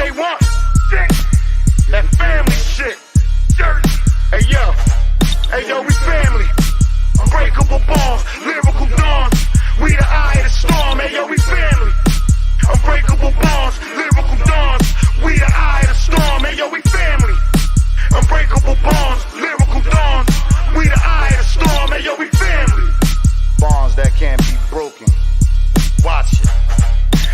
they want. Shit. That family shit. Dirt. Hey yo, we family. Unbreakable bonds, lyrical dawns. We the eye of the storm. Hey yo, we family. Unbreakable bonds, lyrical dawns. We the eye of the storm. Hey yo, we family. Unbreakable bonds, lyrical dawns. We the eye of the storm. Hey yo, we family. Bonds that can't be broken. Watch it.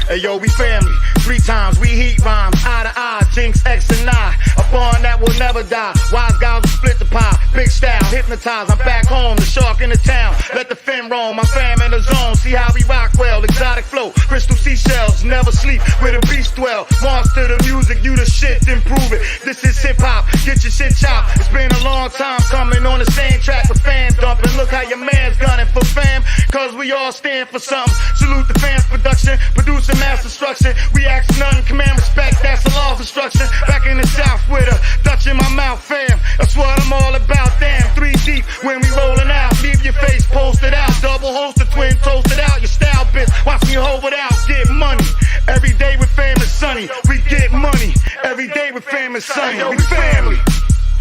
Hey yo, we family. 3 times we heat rhymes, eye to eye, Jinx, X and I. A bond that will never die. Wise guys will split the pie. Big style, hypnotize. I'm back home, the shark in the town. Let the fin roam, my fam in the zone. See how we rock well, exotic flow. Crystal seashells, never sleep where the beast dwell. Monster the music, you the shit, then prove it. This is hip hop, get your shit chopped. It's been a long time coming on the same track with fan dumping. Look how your man's gunning for fam, cause we all stand for something. Salute the fans production, producing mass destruction. We ask nothing, command respect, that's the law of instruction. Back in the south with a Dutch in my mouth, fam. That's what I'm all about, damn. 3 deep when we rolling out. Leave your face posted out. Double holster, twin toasted out. Your style bitch, watch me hold it out. Get money. Every day with fam is sunny. We get money. Every day with fam is sunny. Yo, we family.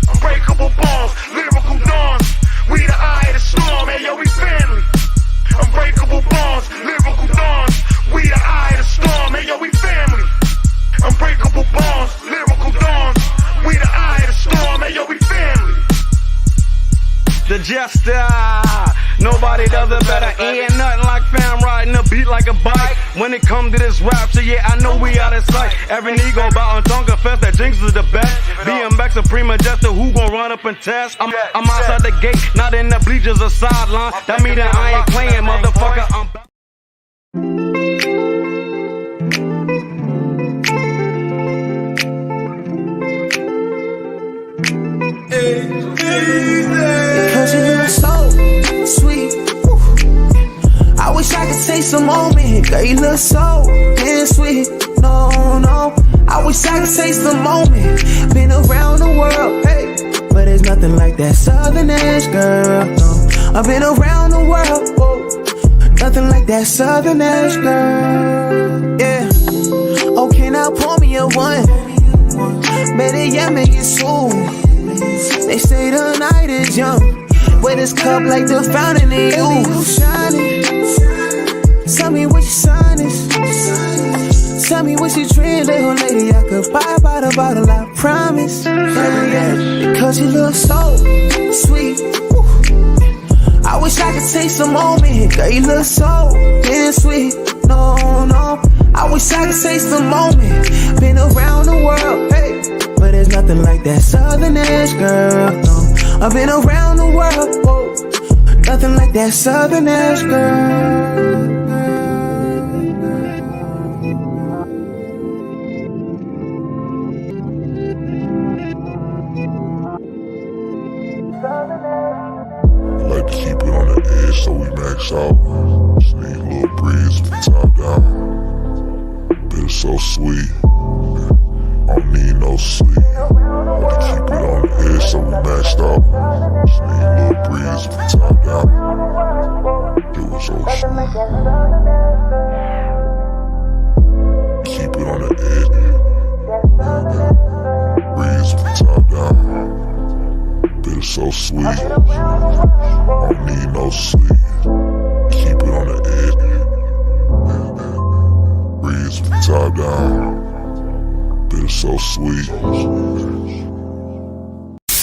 Unbreakable bonds, lyrical dawns. We the eye of the storm. Hey yo, we family. Unbreakable bonds, lyrical dawns. We the eye of the storm. Hey yo, we family. Unbreakable bonds, lyrical dawns. We the eye of the storm. Hey yo, we family. The Jester, nobody does it better. Ain't nothing like fam riding a beat like a bike. When it come to this rap shit, yeah, I know we out of sight. Every nigga bout on tongue confess that Jinx is the best. BMX Supreme Majestic, who gon' run up and test? I'm outside the gate, not in the bleachers or sideline. That mean that I ain't playing, motherfucker. I'm back. Cause you look so sweet. Woo. I wish I could taste the moment. Girl, you look so damn sweet. No, I wish I could taste the moment. Been around the world, hey, but there's nothing like that southern edge, girl. No, I've been around the world, whoa. Nothing like that southern edge, girl. Yeah. Okay, now pour me a one. Better yet, make it soon. They say the night is young, with this cup like the fountain in you shining. Tell me what your sign is. Tell me what you drink, little lady. I could buy by the bottle, I promise. Yeah, because you look so sweet. Woo. I wish I could taste the moment. Girl, you look so damn sweet. No, I wish I could taste the moment. Been around the world, hey, but there's nothing like that southern edge, girl. No, I've been around the world, whoa. Nothing like that southern edge, girl. I like to keep it on the edge so we max out. Just need a little breeze from the top down. Been so sweet. I don't need no sleep. Like to keep it on the edge so we maxed out. Just need a little breeze from the top down. It was so sweet. Keep it on the edge. Breeze from the top down. Been so sweet. I don't need no sleep. Keep it on the edge. Breeze from the top down. Been so sweet.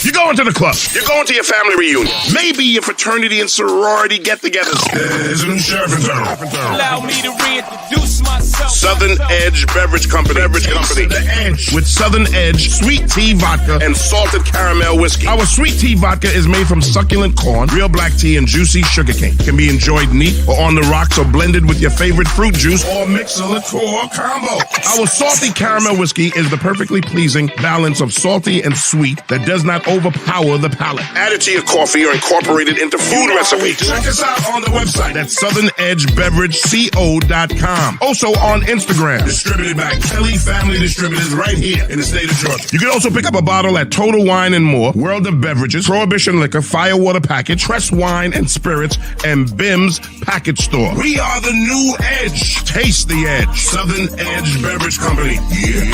You're going to the club. You're going to your family reunion. Maybe your fraternity and sorority get-togethers. There's a new sheriff in town. Allow me to reintroduce myself. Southern Edge Beverage Company. The Edge with Southern Edge sweet tea vodka and salted caramel whiskey. Our sweet tea vodka is made from succulent corn, real black tea, and juicy sugarcane. Can be enjoyed neat or on the rocks or blended with your favorite fruit juice or mix a liqueur combo. Our salty caramel whiskey is the perfectly pleasing balance of salty and sweet that does not overpower the palate. Add it to your coffee or incorporate it into food recipes. Check us out on the website at southernedgebeverageco.com. Also on Instagram. Distributed by Kelly Family Distributors right here in the state of Georgia. You can also pick up a bottle at Total Wine and More, World of Beverages, Prohibition Liquor, Firewater Package, Tress Wine and Spirits, and Bim's Package Store. We are the new Edge. Taste the Edge. Southern Edge Beverage Company. Yeah.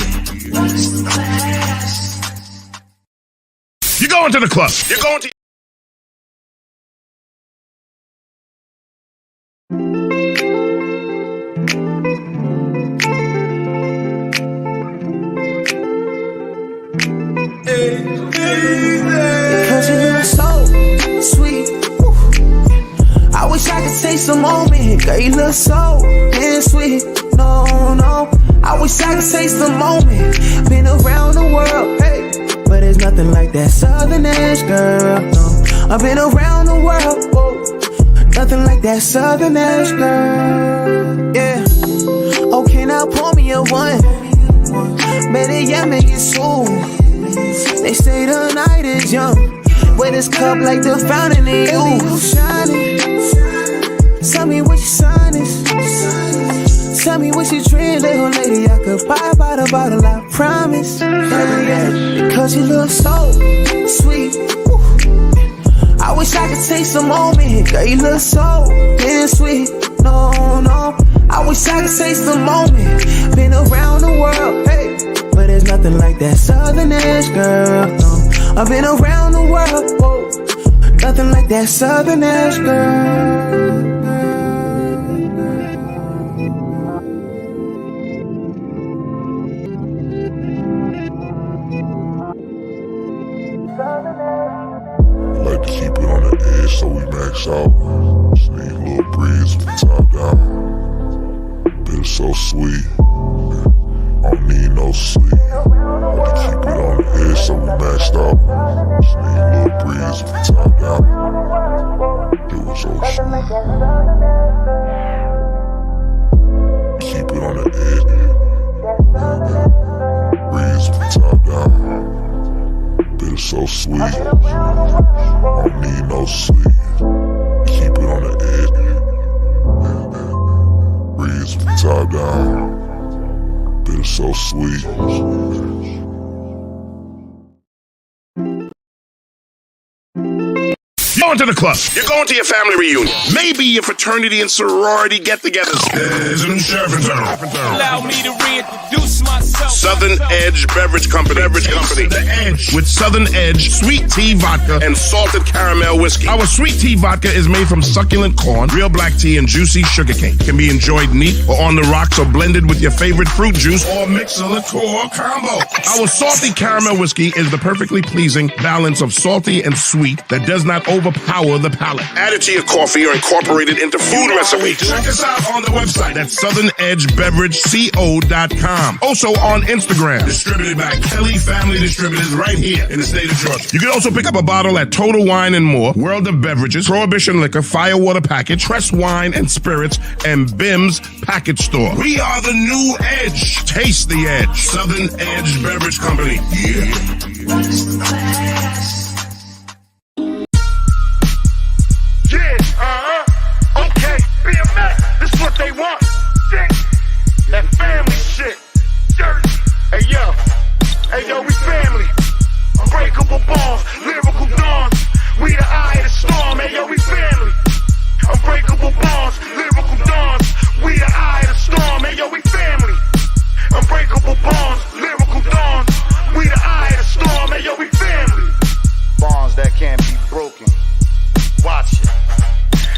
You're going to the club. You're going to... Cause you look so sweet. Woo. I wish I could taste the moment. Girl, you look so damn sweet. No, no. I wish I could taste the moment. Been around the world, hey, but there's nothing like that Southern edge, girl. No, I've been around the world, whoa. Nothing like that Southern edge, girl. Yeah. Okay, now pour me a one. Better yet, make it soon. They say the night is young, but this cup like the fountain in you shining. Tell me what your sign is. Tell me what you drink, little lady. I could buy by the bottle, I promise. Yeah, because you look so sweet. Woo. I wish I could taste the moment. Girl, you look so damn sweet. No, no. I wish I could taste the moment. Been around the world, hey, but there's nothing like that Southern edge, girl. No, I've been around the world, whoa. Nothing like that Southern edge, girl. I like to keep it on the edge so we max out. Just need a little breeze from the top down. Been so sweet. I don't need no sleep. Like to keep it on the edge so we maxed out. Just need a little breeze from the top down. It was so sweet. Keep it on the edge. Breeze from the top down. Been so sweet. I don't need no sleep. Keep it on the edge. Breeze from the top down. Been so sweet. You're going to the club. You're going to your family reunion. Maybe your fraternity and sorority get-togethers. There's a new sheriff in town. Allow me to reintroduce myself. Southern Edge Beverage Company. The Edge with Southern Edge sweet tea vodka and salted caramel whiskey. Our sweet tea vodka is made from succulent corn, real black tea, and juicy sugarcane. Can be enjoyed neat or on the rocks or blended with your favorite fruit juice or mix a liqueur combo. Our salty caramel whiskey is the perfectly pleasing balance of salty and sweet that does not overpower the palate. Add it to your coffee or incorporate it into food recipes. Check us out on the website at southernedgebeverageco.com. Also on Instagram. Distributed by Kelly Family Distributors right here in the state of Georgia. You can also pick up a bottle at Total Wine and More, World of Beverages, Prohibition Liquor, Firewater Package, Press Wine and Spirits, and Bim's Package Store. We are the new Edge. Taste the Edge. Southern Edge Beverage Company. Okay, BMX, this is what they want. That family shit. Jersey. Hey yo, we family. Unbreakable bonds, lyrical dawns. We the eye of the storm. Hey yo, we family. Unbreakable bonds, lyrical dawns. We the eye of the storm. Hey yo, we family. Unbreakable bonds, lyrical dawns. We the eye of the storm. Hey yo, we family. Bonds that can't be broken. Watch it.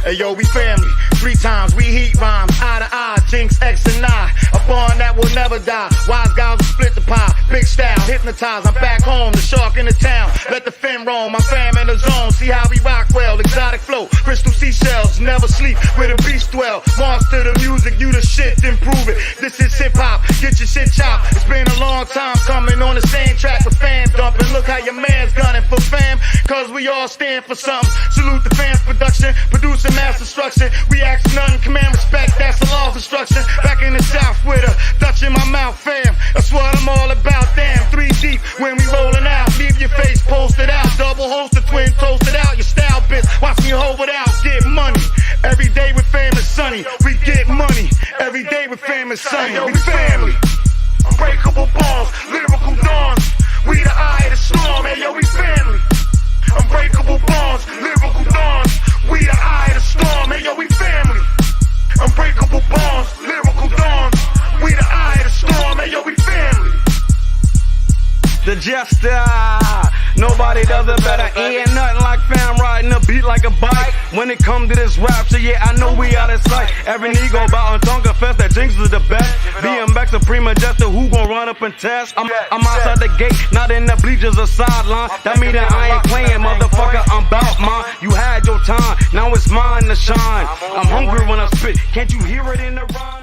Hey yo, we family. 3 times we heat rhymes, eye to eye, Jinx, X and I. A bond that will never die. Wise guys will split the pie. Big style, hypnotized. I'm back home, the shark in the town. Let the fin roam, my fam in the zone. See how we rock well, exotic flow. Crystal seashells, never sleep where the beast dwell. Monster the music, you the shit, then prove it. This is hip hop, get your shit chopped. It's been a long time coming on the same track with fam dumping. Look how your man's gunning for fam, cause we all stand for something. Salute the fans production, producing mass destruction. We ask nothing, command respect, that's the law of instruction. Back in the south with a Dutch in my mouth, fam. That's what I'm all about, damn. 3 deep when we rolling out. Leave your face posted out. Double holster, twin toasted out. Your style bitch, watch me hold it out. Get money. Every day with fam is sunny. We get money. Every day with fam is sunny. We family. Unbreakable bonds, lyrical dawns. We the eye of the storm. Hey yo, we family. Unbreakable bonds, lyrical dawns. We the eye of the storm. Hey yo, we family. Unbreakable bonds, lyrical dawns. We the eye of the storm. Hey yo, we family. Jester. Nobody does it better. Ain't nothing like fam riding a beat like a bike. When it come to this rap shit, yeah, I know we out of sight. Every nigga bout and tongue confess that Jinx is the best. BMX Supreme Jester, who gon' run up and test? I'm outside the gate, not in the bleachers or sideline. That mean that I ain't playing, motherfucker, I'm bout mine. You had your time, now it's mine to shine. I'm hungry when I spit, can't you hear it in the rhyme?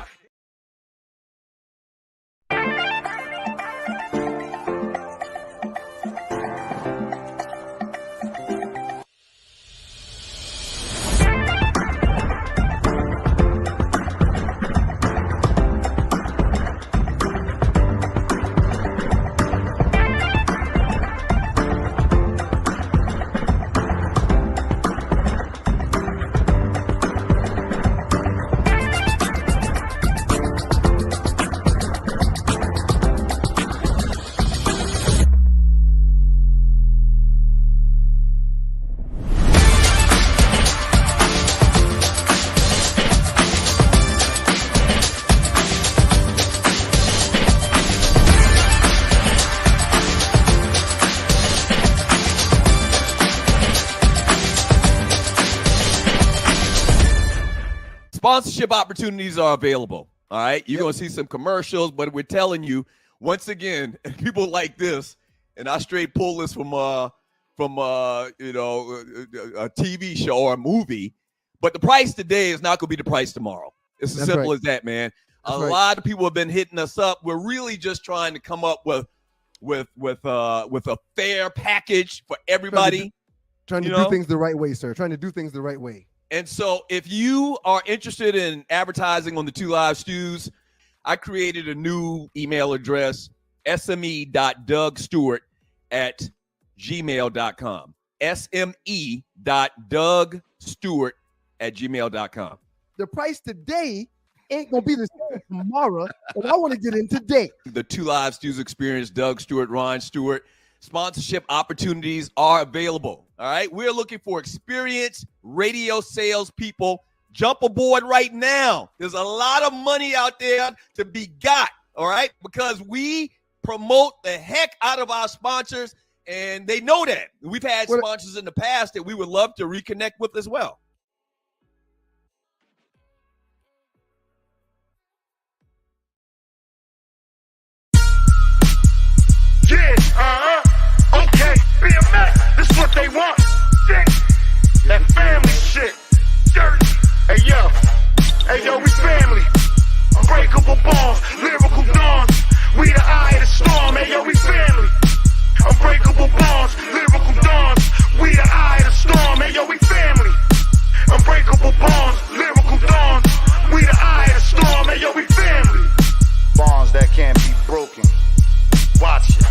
Sponsorship opportunities are available. All right. You're going to see some commercials, but we're telling you once again, people like this, and I straight pull this from a TV show or a movie, but the price today is not going to be the price tomorrow. It's as simple as that, man. A lot of people have been hitting us up. We're really just trying to come up with a fair package for everybody. Trying to do things the right way, sir. Trying to do things the right way. And so if you are interested in advertising on the Two Live Stews, I created a new email address, sme.dougstewart@gmail.com. sme.dougstewart@gmail.com. The price today ain't going to be the same tomorrow, but I want to get in today. The Two Live Stews experience, Doug Stewart, Ron Stewart. Sponsorship opportunities are available. All right. We're looking for experienced radio sales people. Jump aboard right now. There's a lot of money out there to be got. All right. Because we promote the heck out of our sponsors, and they know that. We've had sponsors in the past that we would love to reconnect with as well. Yeah, okay, BMX, this is what they want. That family shit, dirty. Hey yo, we family. Unbreakable bonds, lyrical dawns. We the eye of the storm. Hey yo, we family. Unbreakable bonds, lyrical dawns. We the eye of the storm. Hey yo, we family. Unbreakable bonds, lyrical dawns. We the eye of the storm. Hey yo, we family. Bonds that can't be broken. Watch it.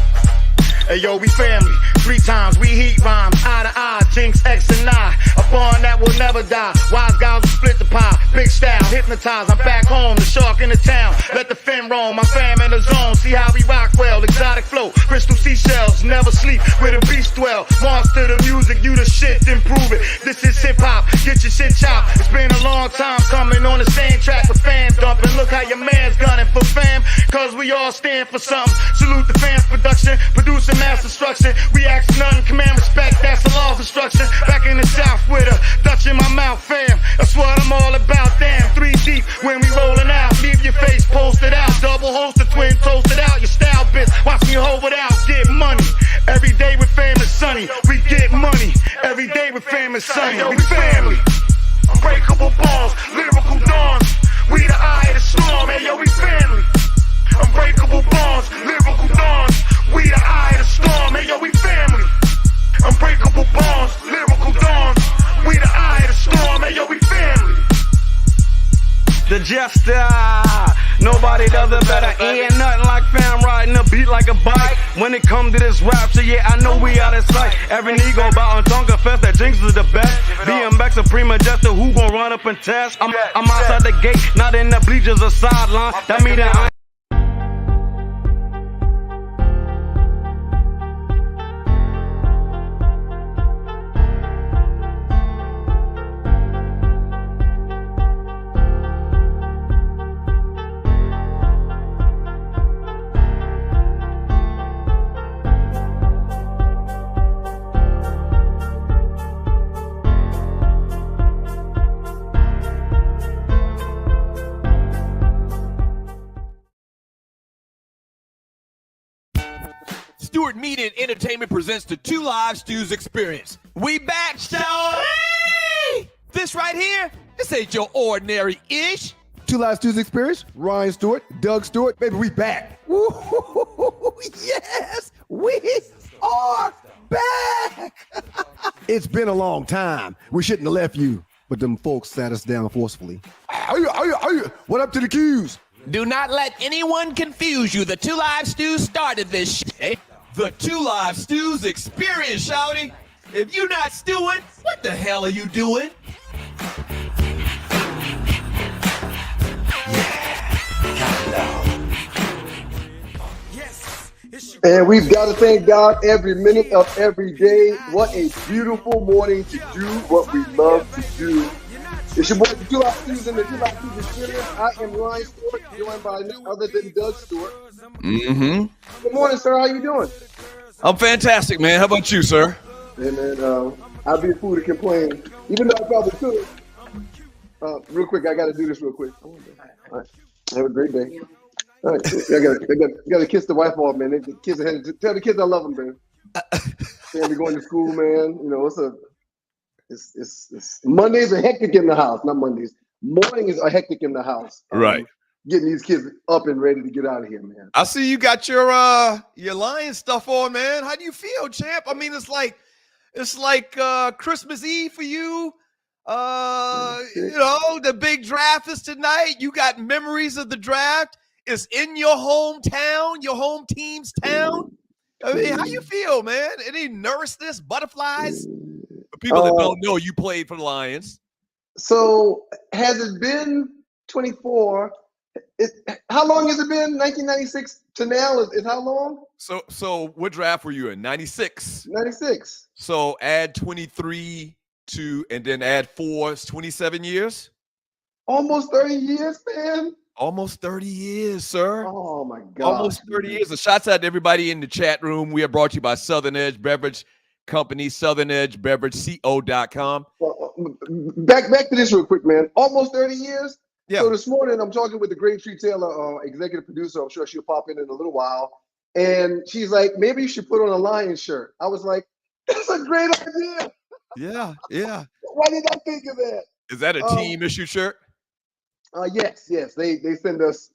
Hey yo, we family. 3 times we heat rhymes, eye to eye, Jinx, X and I. A bond that will never die. Wise guys will split the pie. Big style, hypnotize. I'm back home, the shark in the town. Let the fin roam, my fam in the zone. See how we rock well, exotic flow. Crystal seashells, never sleep where the beast dwell. Monster the music, you the shit, then prove it. This is hip hop, get your shit chopped. It's been a long time coming on the same track with fam dumping. Look how your man's gunning for fam, cause we all stand for something. Salute the fans production, producing mass destruction. We ask nothing, command respect, that's the law of instruction. Back in the south with a Dutch in my mouth, fam. That's what I'm all about, damn. 3 deep when we rolling out. Leave your face posted out. Double hosted, twin toasted out. Your style bitch, watch me hold it out. Get money. Every day with fam is sunny. We get money. Every day with fam is sunny. We family. Unbreakable balls, lyrical dawns. We the eye of the storm. Hey yo, we family. Unbreakable bonds, lyrical dawns. We the eye of the storm, hey yo, we family. Unbreakable bonds, lyrical dawns. We the eye of the storm, hey yo, we family. The Jester, nobody does it better. Ain't nothing like fam riding a beat like a bike. When it come to this rap shit, yeah, I know we out of sight. Every nigga bout and tongue confess that Jinx is the best. BMX Supreme Jester, who gon' run up and test? I'm outside the gate, not in the bleachers or sideline. That mean that I Stewart Media and Entertainment presents the Two Live Stews Experience. We back, show. This right here, this ain't your ordinary ish. Two Live Stews Experience, Ryan Stewart, Doug Stewart, baby, we back. Woo-hoo-hoo-hoo-hoo. Yes, we are back. It's been a long time. We shouldn't have left you, but them folks sat us down forcefully. What up to the Qs? Do not let anyone confuse you. The Two Live Stews started this shit. The Two Live Stews Experience, shouty. If you're not stewing, what the hell are you doing? And we've got to thank God every minute of every day. What a beautiful morning to do what we love to do. It's your boy, the Two Live Stews and the Two Live Stews Experience. I am Ryan Stewart, joined by none other than Doug Stewart. Mm-hmm. Good morning, sir. How you doing? I'm fantastic, man. How about you, sir? Hey, man, I'd be a fool to complain, even though I probably could. Real quick, I got to do this real quick. All right. Have a great day. All right, I got to kiss the wife off, man. Tell the kids I love them, man. Family going to school, man. You know, it's Mondays are hectic in the house. Not Mondays. Mornings are hectic in the house. Right. Getting these kids up and ready to get out of here, man. I see you got your Lion stuff on, man. How do you feel, champ? I mean, it's like Christmas Eve for you. You know, the big draft is tonight. You got memories of the draft. It's in your hometown, your home team's town. I mean, how you feel, man? Any nervousness, butterflies? For people that don't know, you played for the Lions. So has it been 24? How long has it been? 1996 to now is how long? So what draft were you in? 96. 96. So add 23 to, and then add 4, it's 27 years. Almost 30 years, man. Almost 30 years, sir. Oh my God. Almost 30 years. So shouts out to everybody in the chat room. We are brought to you by Southern Edge Beverage Company, Southern Edge Beverage, CO.com. Well, back to this real quick, man. Almost 30 years. Yeah. So this morning I'm talking with the Great Tree Taylor, executive producer. I'm sure she'll pop in a little while. And she's like, maybe you should put on a Lions shirt. I was like, that's a great idea. Yeah. Why did I think of that? Is that a team issue shirt? Yes. They send us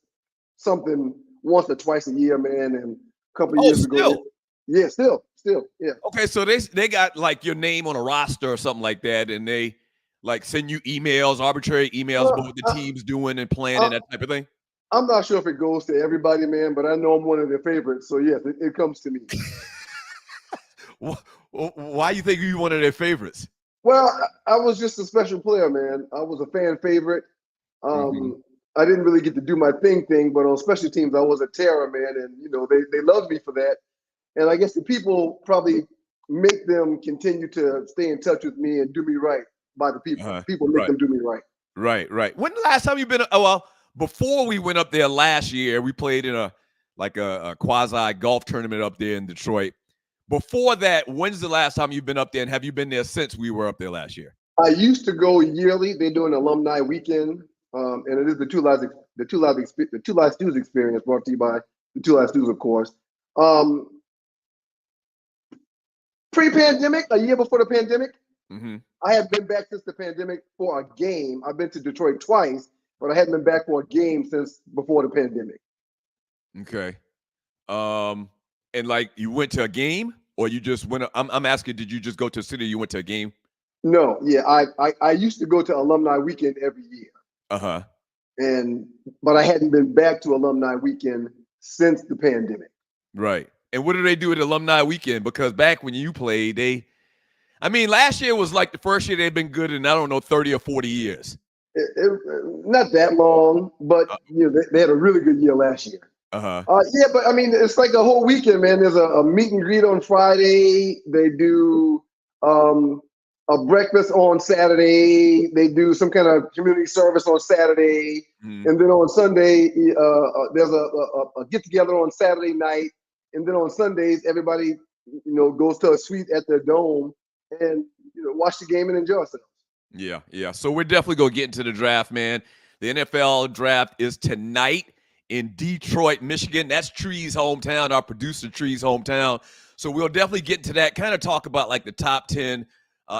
something once or twice a year, man. And a couple of years ago. Yeah, still, yeah. Okay, so they got like your name on a roster or something like that, and they like send you emails, arbitrary emails about what the team's doing and planning, that type of thing. I'm not sure if it goes to everybody, man, but I know I'm one of their favorites. So yes, it comes to me. Why you think you one of their favorites? Well, I was just a special player, man. I was a fan favorite. I didn't really get to do my thing, but on special teams, I was a terror, man, and you know they loved me for that. And I guess the people probably make them continue to stay in touch with me and do me right by the people. People make them do me right. Right. When the last time you've been? Before we went up there last year, we played in a quasi golf tournament up there in Detroit. Before that, when's the last time you've been up there, and have you been there since we were up there last year? I used to go yearly. They do an alumni weekend, and it is the Two Live Stews Experience, brought to you by the Two Live Stews, of course. Pre-pandemic, a year before the pandemic, I have been back since the pandemic for a game. I've been to Detroit twice, but I hadn't been back for a game since before the pandemic. Okay. And like you went to a game, or you just went? I'm asking, did you just go to a city? Or you went to a game? No, yeah, I used to go to alumni weekend every year. But I hadn't been back to alumni weekend since the pandemic. Right. And what do they do at alumni weekend? Because back when you played, last year was like the first year they've been good in, 30 or 40 years. Not that long, but they had a really good year last year. Yeah, but it's like a whole weekend, man. There's a meet and greet on Friday. They do a breakfast on Saturday. They do some kind of community service on Saturday. And then on Sunday, there's a get together on Saturday night. And then on Sundays, everybody, goes to a suite at the Dome and, watch the game and enjoy ourselves. Yeah. So we're definitely going to get into the draft, man. The NFL draft is tonight in Detroit, Michigan. That's Tree's hometown, our producer Tree's hometown. So we'll definitely get into that, kind of talk about like the top 10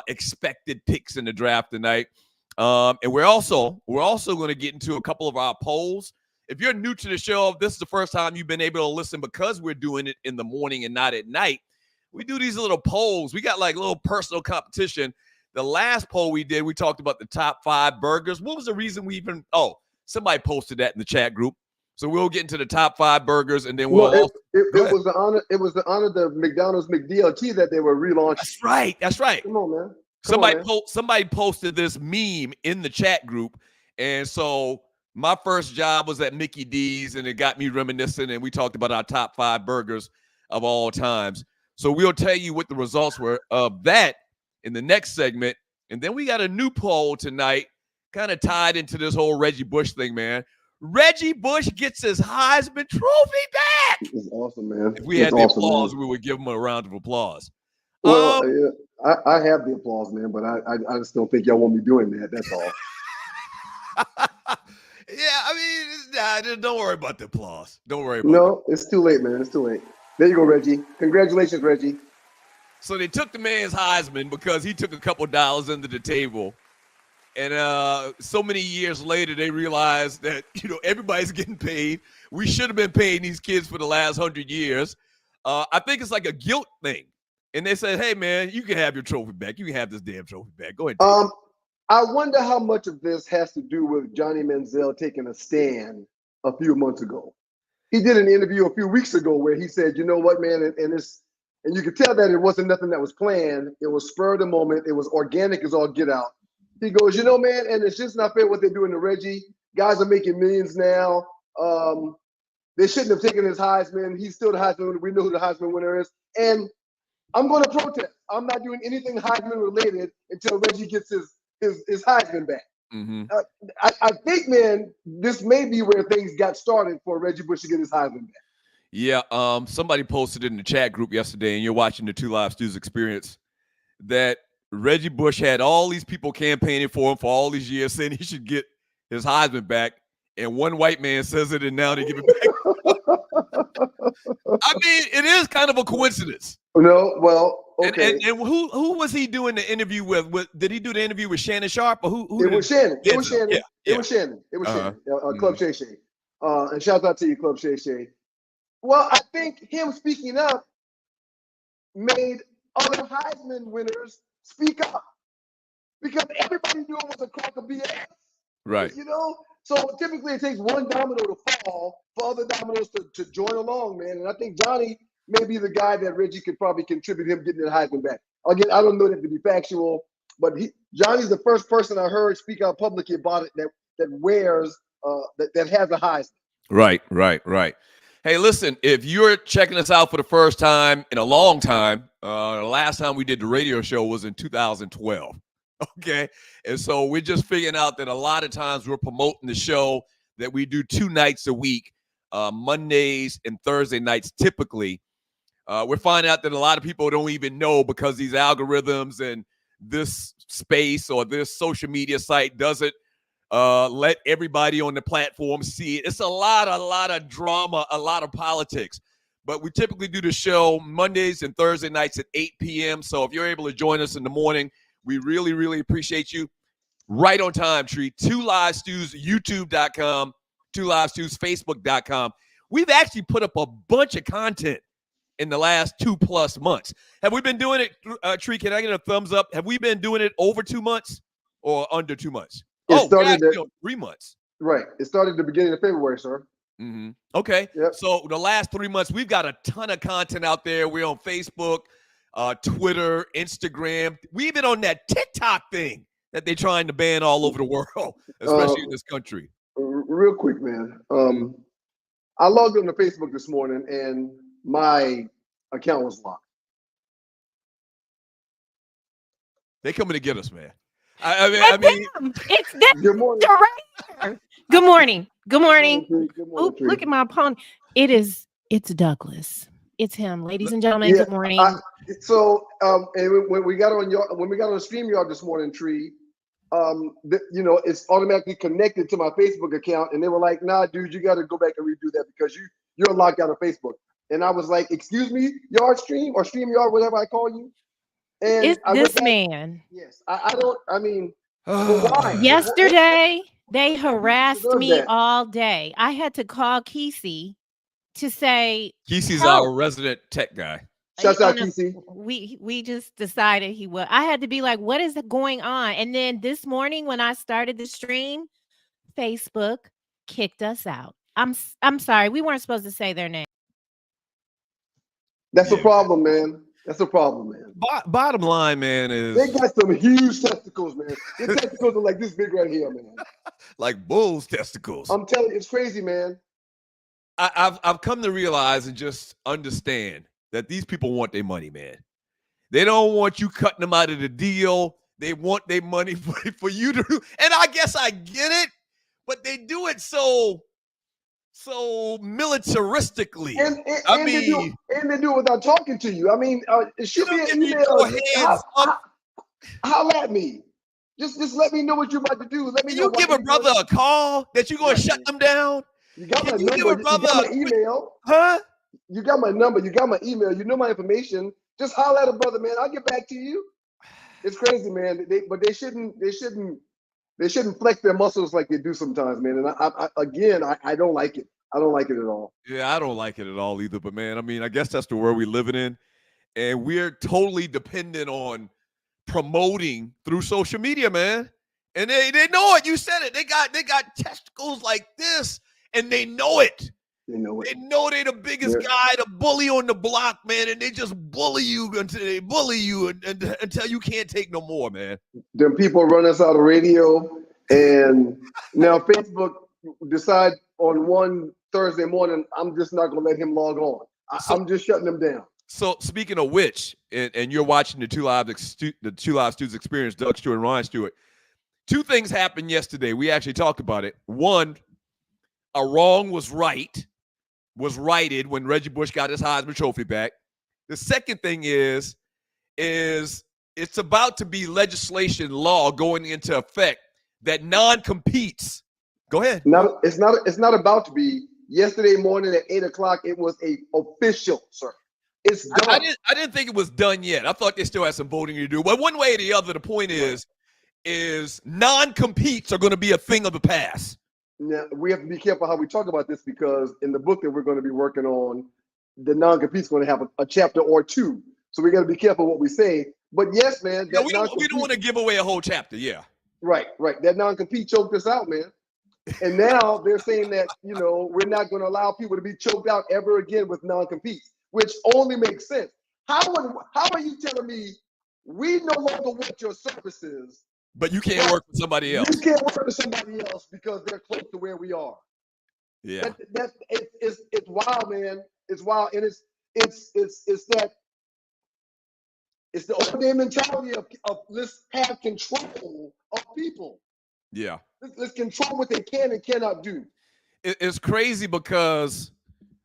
expected picks in the draft tonight. And we're also going to get into a couple of our polls. If you're new to the show, if this is the first time you've been able to listen because we're doing it in the morning and not at night, we do these little polls. We got like little personal competition. The last poll we did, we talked about the top 5 burgers. What was the reason we even – somebody posted that in the chat group. So we'll get into the top 5 burgers, and then it was the honor. It was the honor of the McDonald's McDLT that they were relaunching. That's right. Come on, man. Somebody posted this meme in the chat group, and so my first job was at Mickey D's, and it got me reminiscing, and we talked about our top 5 burgers of all times. So we'll tell you what the results were of that in the next segment, and then we got a new poll tonight, kind of tied into this whole Reggie Bush thing, man. Reggie Bush gets his Heisman Trophy back. It's awesome, man. If we had the applause, we would give him a round of applause. Well, I have the applause, man, but I just don't think y'all want me doing that. That's all. Yeah, I mean, don't worry about the applause. Don't worry about it. No, it's too late, man. It's too late. There you go, Reggie. Congratulations, Reggie. So they took the man's Heisman because he took a couple dollars under the table. And so many years later, they realized that, everybody's getting paid. We should have been paying these kids for the last 100 years. I think it's like a guilt thing. And they said, hey, man, you can have your trophy back. You can have this damn trophy back. Go ahead. I wonder how much of this has to do with Johnny Manziel taking a stand a few months ago. He did an interview a few weeks ago where he said, you know what, man, and you could tell that it wasn't nothing that was planned. It was spur of the moment. It was organic as all get out. He goes, man, and it's just not fair what they're doing to Reggie. Guys are making millions now. They shouldn't have taken his Heisman. He's still the Heisman winner. We know who the Heisman winner is. And I'm going to protest. I'm not doing anything Heisman related until Reggie gets his Heisman back. Mm-hmm. I think, man, this may be where things got started for Reggie Bush to get his Heisman back. Yeah, somebody posted in the chat group yesterday, and you're watching the 2 Live Stews experience, that Reggie Bush had all these people campaigning for him for all these years, saying he should get his Heisman back, and one white man says it, and now they give it back. I mean, it is kind of a coincidence. No, well, okay. And who was he doing the interview with? Did he do the interview with Shannon Sharp, or who? It was Shannon. Yeah, it was Shannon. Yeah. It was Shannon. It was Shannon. Club Shay Shay. And shout out to you, Club Shay Shay. Well, I think him speaking up made other Heisman winners speak up because everybody knew it was a crock of BS. Right. So typically it takes one domino to fall for other dominoes to join along, man. And I think Johnny may be the guy that Reggie could probably contribute him getting the Heisman back. Again, I don't know that to be factual, but Johnny's the first person I heard speak out publicly about it that wears that has a Heisman. Right. Hey, listen, if you're checking us out for the first time in a long time, the last time we did the radio show was in 2012. Okay. And so we're just figuring out that a lot of times we're promoting the show that we do 2 nights a week, Mondays and Thursday nights typically. We're finding out that a lot of people don't even know because these algorithms and this space or this social media site doesn't let everybody on the platform see it. It's a lot of drama, a lot of politics. But we typically do the show Mondays and Thursday nights at 8 p.m. So if you're able to join us in the morning, we really, really appreciate you. Right on time, Tree. 2 Live Stews, YouTube.com, 2 Live Stews, Facebook.com. We've actually put up a bunch of content in the last 2+ months. Have we been doing it, Tree? Can I get a thumbs up? Have we been doing it over 2 months or under 2 months? It started 3 months. Right. It started at the beginning of February, sir. Mm-hmm. Okay. Yep. So the last 3 months, we've got a ton of content out there. We're on Facebook, Twitter, Instagram. We're even on that TikTok thing that they're trying to ban all over the world, especially in this country. Real quick, man. I logged on to Facebook this morning, and my account was locked. They coming to get us, man. I mean, it's them. Good morning. Good morning. Good morning. Good morning, Tree. Look at my opponent. It's Douglas. It's him, ladies and gentlemen. Good morning. And when we got on StreamYard this morning, Tree, it's automatically connected to my Facebook account, and they were like, "Nah, dude, you got to go back and redo that because you're locked out of Facebook." And I was like, "Excuse me, Yard Stream or StreamYard, whatever I call you." And It's I this went back, man. yes, I don't. I mean, why? Yesterday, they harassed deserve me that. all day. I had to call Kesey to say, Kesey's help. our resident tech guy. Shouts out, Kesey. We just decided he was. I had to be like, what is going on? And then this morning when I started the stream, Facebook kicked us out. I'm sorry. We weren't supposed to say their name. That's a problem, man. That's a problem, man. Bottom line, man, is they got some huge testicles, man. Their testicles are like this big right here, man. Like bull's testicles. I'm telling you, it's crazy, man. I've come to realize and just understand that these people want their money, man. They don't want you cutting them out of the deal. They want their money for you to, and I guess I get it, but they do it so militaristically. And they do it without talking to you. I mean, it should be an email. Holler at me. Just let me know what you're about to do. Let me know. You give a brother a call that you're going to shut them down? You got my number. You got my email. Huh? You got my number. You got my email. You know my information. Just holler at a brother, man. I'll get back to you. It's crazy, man. They shouldn't flex their muscles like they do sometimes, man. And I don't like it. I don't like it at all. Yeah, I don't like it at all either. But man, I mean, I guess that's the world we're living in, and we're totally dependent on promoting through social media, man. And they know it. You said it. They got testicles like this, and they know it. They know it. They know they're the biggest guy, the bully on the block, man, and they just bully you until until you can't take no more, man. Them people run us out of radio, and now Facebook decide on one Thursday morning, I'm just not going to let him log on. I'm just shutting him down. So speaking of which, and you're watching the Two Live Students Experience, Doug Stewart and Ryan Stewart. Two things happened yesterday. We actually talked about it. One, a wrong was righted when Reggie Bush got his Heisman Trophy back. The second thing is it's about to be legislation law going into effect that non-competes. Go ahead. It's not about to be. Yesterday morning at 8:00, it was official, sir. It's done. I didn't think it was done yet. I thought they still had some voting to do. But one way or the other, the point is non-competes are going to be a thing of the past. Now, we have to be careful how we talk about this because in the book that we're going to be working on, the non-compete's going to have a chapter or two. So we got to be careful what we say. But yes, man. Yeah, we don't want to give away a whole chapter. Yeah. Right. That non-compete choked us out, man. And now they're saying that, we're not going to allow people to be choked out ever again with non-competes, which only makes sense. How are you telling me we no longer want your services, but you can't work for somebody else? You can't work for somebody else because they're close to where we are. Yeah, it's wild, man. It's wild, and it's the old day mentality of let's have control of people. Yeah, let's control what they can and cannot do. It's crazy because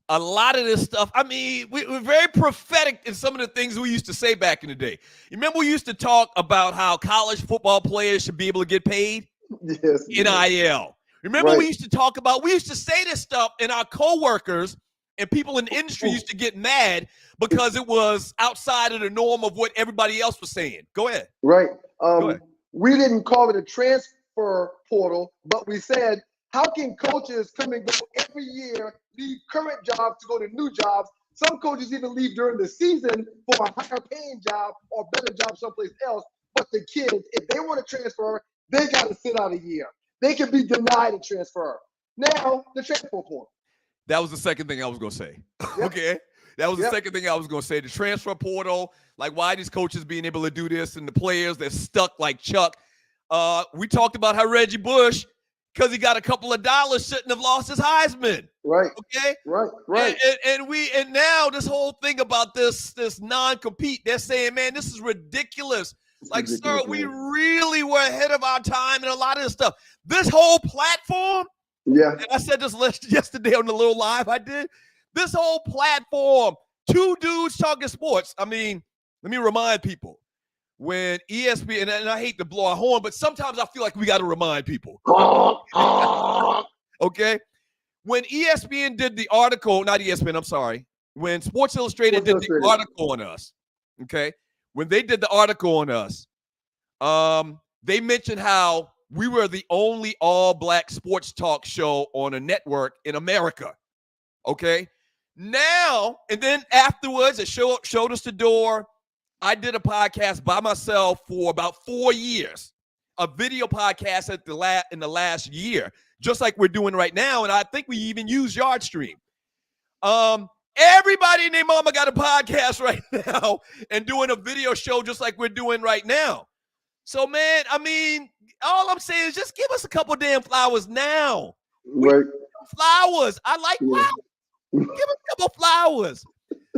a lot of this stuff, I mean, we're very prophetic in some of the things we used to say back in the day. You remember we used to talk about how college football players should be able to get paid? Yes. NIL. Remember we used to say this stuff, and our coworkers and people in the industry used to get mad because it was outside of the norm of what everybody else was saying. Go ahead. Right. Go ahead. We didn't call it a transfer portal, but we said, how can coaches come and go every year, leave current jobs to go to new jobs? Some coaches even leave during the season for a higher paying job or better job someplace else. But the kids, if they want to transfer, they got to sit out a year. They can be denied a transfer. Now, the transfer portal. That was the second thing I was going to say. Yep. Okay. That was the second thing I was going to say. The transfer portal, like why these coaches being able to do this and the players that stuck like Chuck. We talked about how Reggie Bush, because he got a couple of dollars, shouldn't have lost his Heisman. Right. Okay. Right. And now this whole thing about this non-compete, they're saying, man, this is ridiculous. It's like, ridiculous, sir, we really were ahead of our time and a lot of this stuff. This whole platform. Yeah. And I said this yesterday on the little live I did. This whole platform, two dudes talking sports. I mean, let me remind people. when ESPN, and I hate to blow a horn, but sometimes I feel like we got to remind people. Okay? When ESPN did the article, not ESPN, I'm sorry. When Sports Illustrated did the article on us, okay? When they did the article on us, they mentioned how we were the only all-black sports talk show on a network in America, okay? Now, and then afterwards, it showed us the door. I did a podcast by myself for about 4 years, a video podcast in the last year, just like we're doing right now, and I think we even use Yardstream. Everybody and their mama got a podcast right now and doing a video show just like we're doing right now. So, man, I mean, all I'm saying is just give us a couple damn flowers now. Right. Flowers. I like flowers. Give us a couple flowers.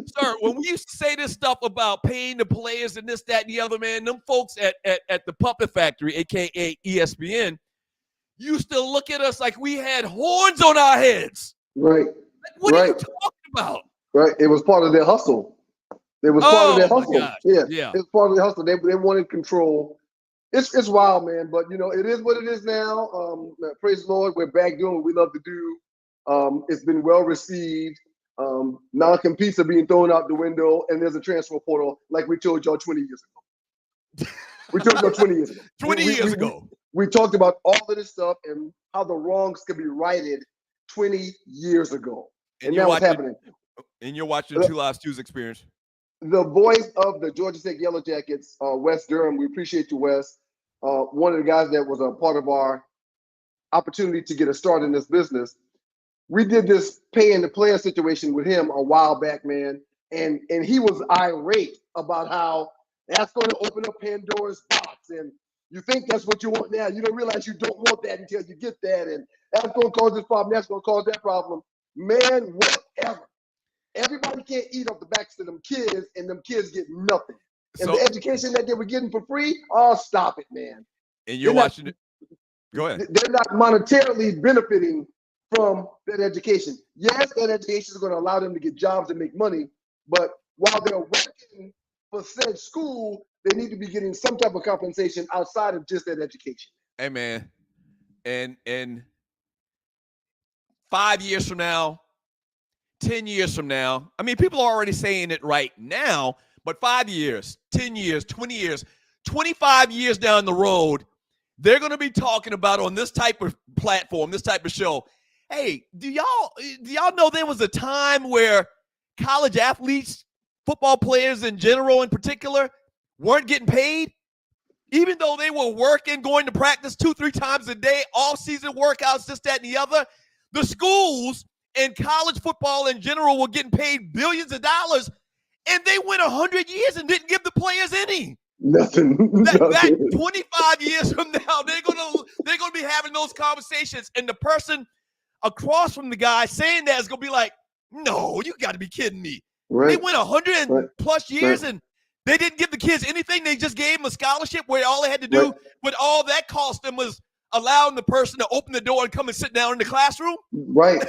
Sir, when we used to say this stuff about paying the players and this, that, and the other, man, them folks at the Puppet Factory, a.k.a. ESPN, used to look at us like we had horns on our heads. Right. Like, what are you talking about? Right. It was part of their hustle. It was part of their hustle. Yeah. It's part of their hustle. They wanted control. It's wild, man. But, it is what it is now. Praise the Lord. We're back doing what we love to do. It's been well received. Non-competes are being thrown out the window, and there's a transfer portal like we told y'all 20 years ago. We told y'all 20 years ago. 20 years ago. We talked about all of this stuff and how the wrongs could be righted 20 years ago. And now what's happening. And you're watching the Two Live Stews experience. The voice of the Georgia Tech Yellow Jackets, Wes Durham, we appreciate you, Wes. One of the guys that was a part of our opportunity to get a start in this business. We did this paying the player situation with him a while back, man. And he was irate about how that's going to open up Pandora's box. And you think that's what you want now. You don't realize you don't want that until you get that. And that's going to cause this problem. That's going to cause that problem. Man, whatever. Everybody can't eat off the backs of them kids, and them kids get nothing. And the education that they were getting for free, stop it, man. And you're watching it. Go ahead. They're not monetarily benefiting from that education. Yes, that education is going to allow them to get jobs and make money, but while they're working for said school, they need to be getting some type of compensation outside of just that education. Hey, man, and 5 years from now, 10 years from now, I mean, people are already saying it right now, but 5 years, 10 years, 20 years, 25 years down the road, they're going to be talking about on this type of platform, this type of show. Hey, do y'all know there was a time where college athletes, football players in general in particular, weren't getting paid? Even though they were working, going to practice 2-3 times a day, off-season workouts, this, that, and the other, the schools and college football in general were getting paid billions of dollars, and they went 100 years and didn't give the players any. Nothing. That 25 years from now, they're gonna be having those conversations, and the person across from the guy saying that is gonna be like, "No, you got to be kidding me." Right. They went 100 plus years and they didn't give the kids anything. They just gave them a scholarship where all they had to do, but all that cost them was allowing the person to open the door and come and sit down in the classroom. Right.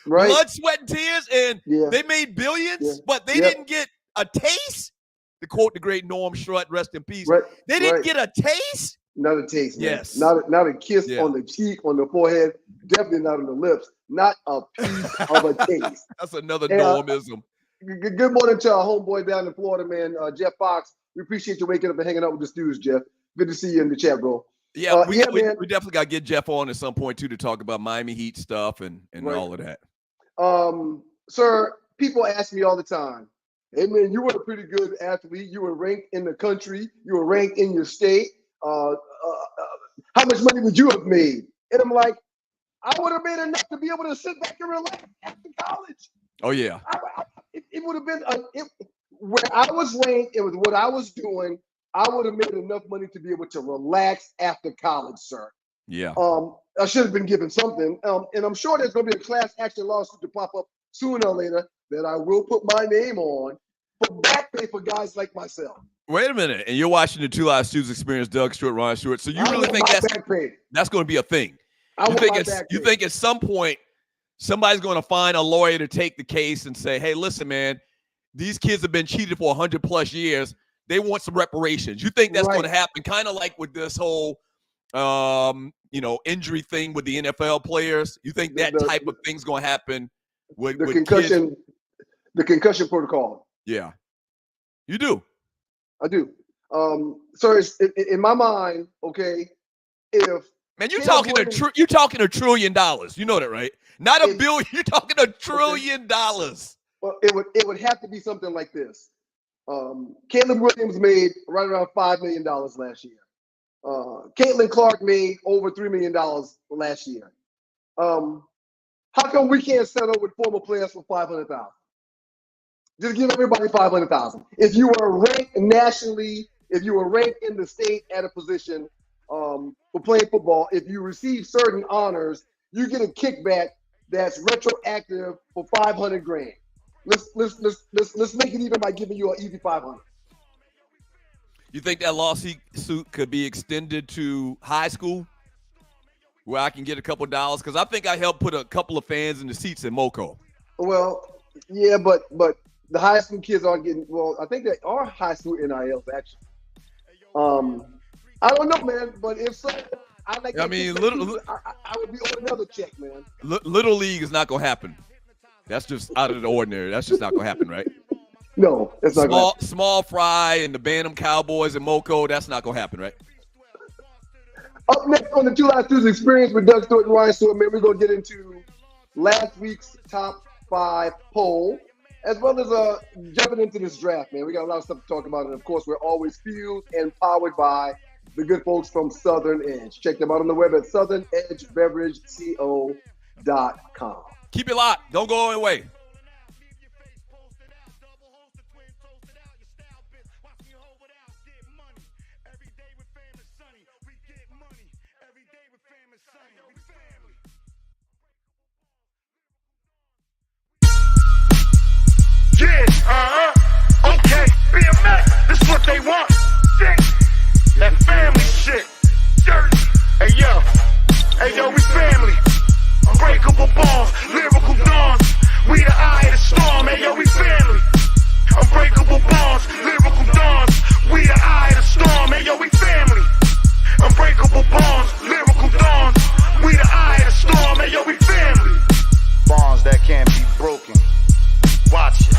Blood, sweat, and tears, and they made billions, but they didn't get a taste. To quote the great Norm Shrut, rest in peace. They didn't get a taste. Not a taste. Man. Yes. Not a kiss on the cheek, on the forehead. Definitely not on the lips. Not a piece of a taste. That's another Normism. Good morning to our homeboy down in Florida, man, Jeff Fox. We appreciate you waking up and hanging out with the stews, Jeff. Good to see you in the chat, bro. Yeah, we definitely got to get Jeff on at some point, too, to talk about Miami Heat stuff and all of that. Sir, people ask me all the time, hey, man, you were a pretty good athlete. You were ranked in the country. You were ranked in your state. How much money would you have made? And I'm like, I would have made enough to be able to sit back and relax after college. Oh, yeah. It would have been where I was ranked and with what I was doing, I would have made enough money to be able to relax after college, sir. Yeah. I should have been given something. And I'm sure there's going to be a class action lawsuit to pop up sooner or later that I will put my name on for back pay for guys like myself. Wait a minute. And you're watching the Two Live Stews experience, Doug Stewart, Ron Stewart. So you really think that's going to be a thing? You think at some point somebody's going to find a lawyer to take the case and say, hey, listen, man, these kids have been cheated for 100 plus years. they want some reparations. You think that's going to happen? Kind of like with this whole, injury thing with the NFL players. You think that type of thing's going to happen with concussion, kids? The concussion protocol? Yeah, you do. I do. So it's in my mind, okay. If you're talking $1 trillion. You know that, right? Not a billion. You're talking $1 trillion. Well, it would have to be something like this. Caleb Williams made right around $5 million last year. Caitlin Clark made over $3 million last year. How come we can't settle with former players for $500,000? Just give everybody $500,000. If you were ranked nationally, if you were ranked in the state at a position for playing football, if you receive certain honors, you get a kickback that's retroactive for $500,000. Let's make it even by giving you an easy $500,000. You think that lawsuit could be extended to high school, where I can get a couple dollars? Because I think I helped put a couple of fans in the seats in Moco. Well, yeah, but the high school kids aren't getting. Well, I think they are high school NILs actually. I don't know, man, but if so, I like. I mean, I would be on another check, man. Little League is not gonna happen. That's just out of the ordinary. That's just not gonna happen, right? No, it's not gonna happen. Small Fry and the Bantam Cowboys and Moco. That's not gonna happen, right? Up next on the Two Live Stews experience with Doug Stewart and Ryan Stewart, man, we're gonna get into last week's top 5 poll, as well as jumping into this draft, man. We got a lot of stuff to talk about, and of course, we're always fueled and powered by the good folks from Southern Edge. Check them out on the web at southernedgebeveragego.com. Keep it locked. Don't go away. Yeah, okay, BMX, this is what they want. Shit, that family shit. Jersey, hey yo, we family. Unbreakable bonds, lyrical dawns. We the eye of the storm, hey yo, we family. Unbreakable bonds, lyrical dawns. We the eye of the storm, hey yo, we family. Unbreakable bonds, lyrical dawns. We the eye of the storm, hey yo, we family. Bonds that can't be broken. Watch it.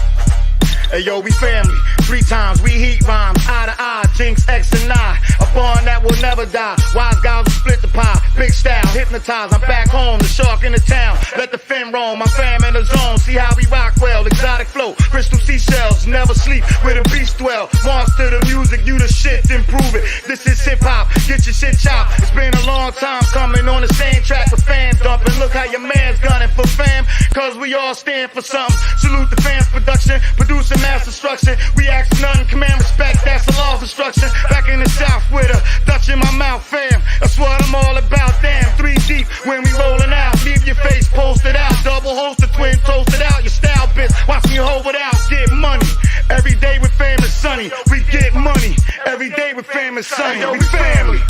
Hey yo, we family. 3 times we heat rhymes, eye to eye, Jinx, X and I. A bond that will never die. Wise guys will split the pie. Big style, hypnotized. I'm back home, the shark in the town. Let the fin roam, I'm fam in the zone. See how we rock well, exotic flow. Crystal seashells, never sleep where the beast dwell. Monster the music, you the shit, then prove it. This is hip hop, get your shit chopped. It's been a long time coming on the same track with fan dumping. Look how your man's gunning for fam, cause we all stand for something. Salute the fans production, producing mass destruction. We ask for nothing, command respect, that's the law of instruction. Back in the South with a Dutch in my mouth, fam. That's what I'm all about, damn. 3 deep when we rolling out. Leave your face posted out. Double holster, twin toasted out. Your style bitch, watch me hold it out. Get money. Every day with fam is sunny. We get money. Every day with fam is sunny. Yo, we family.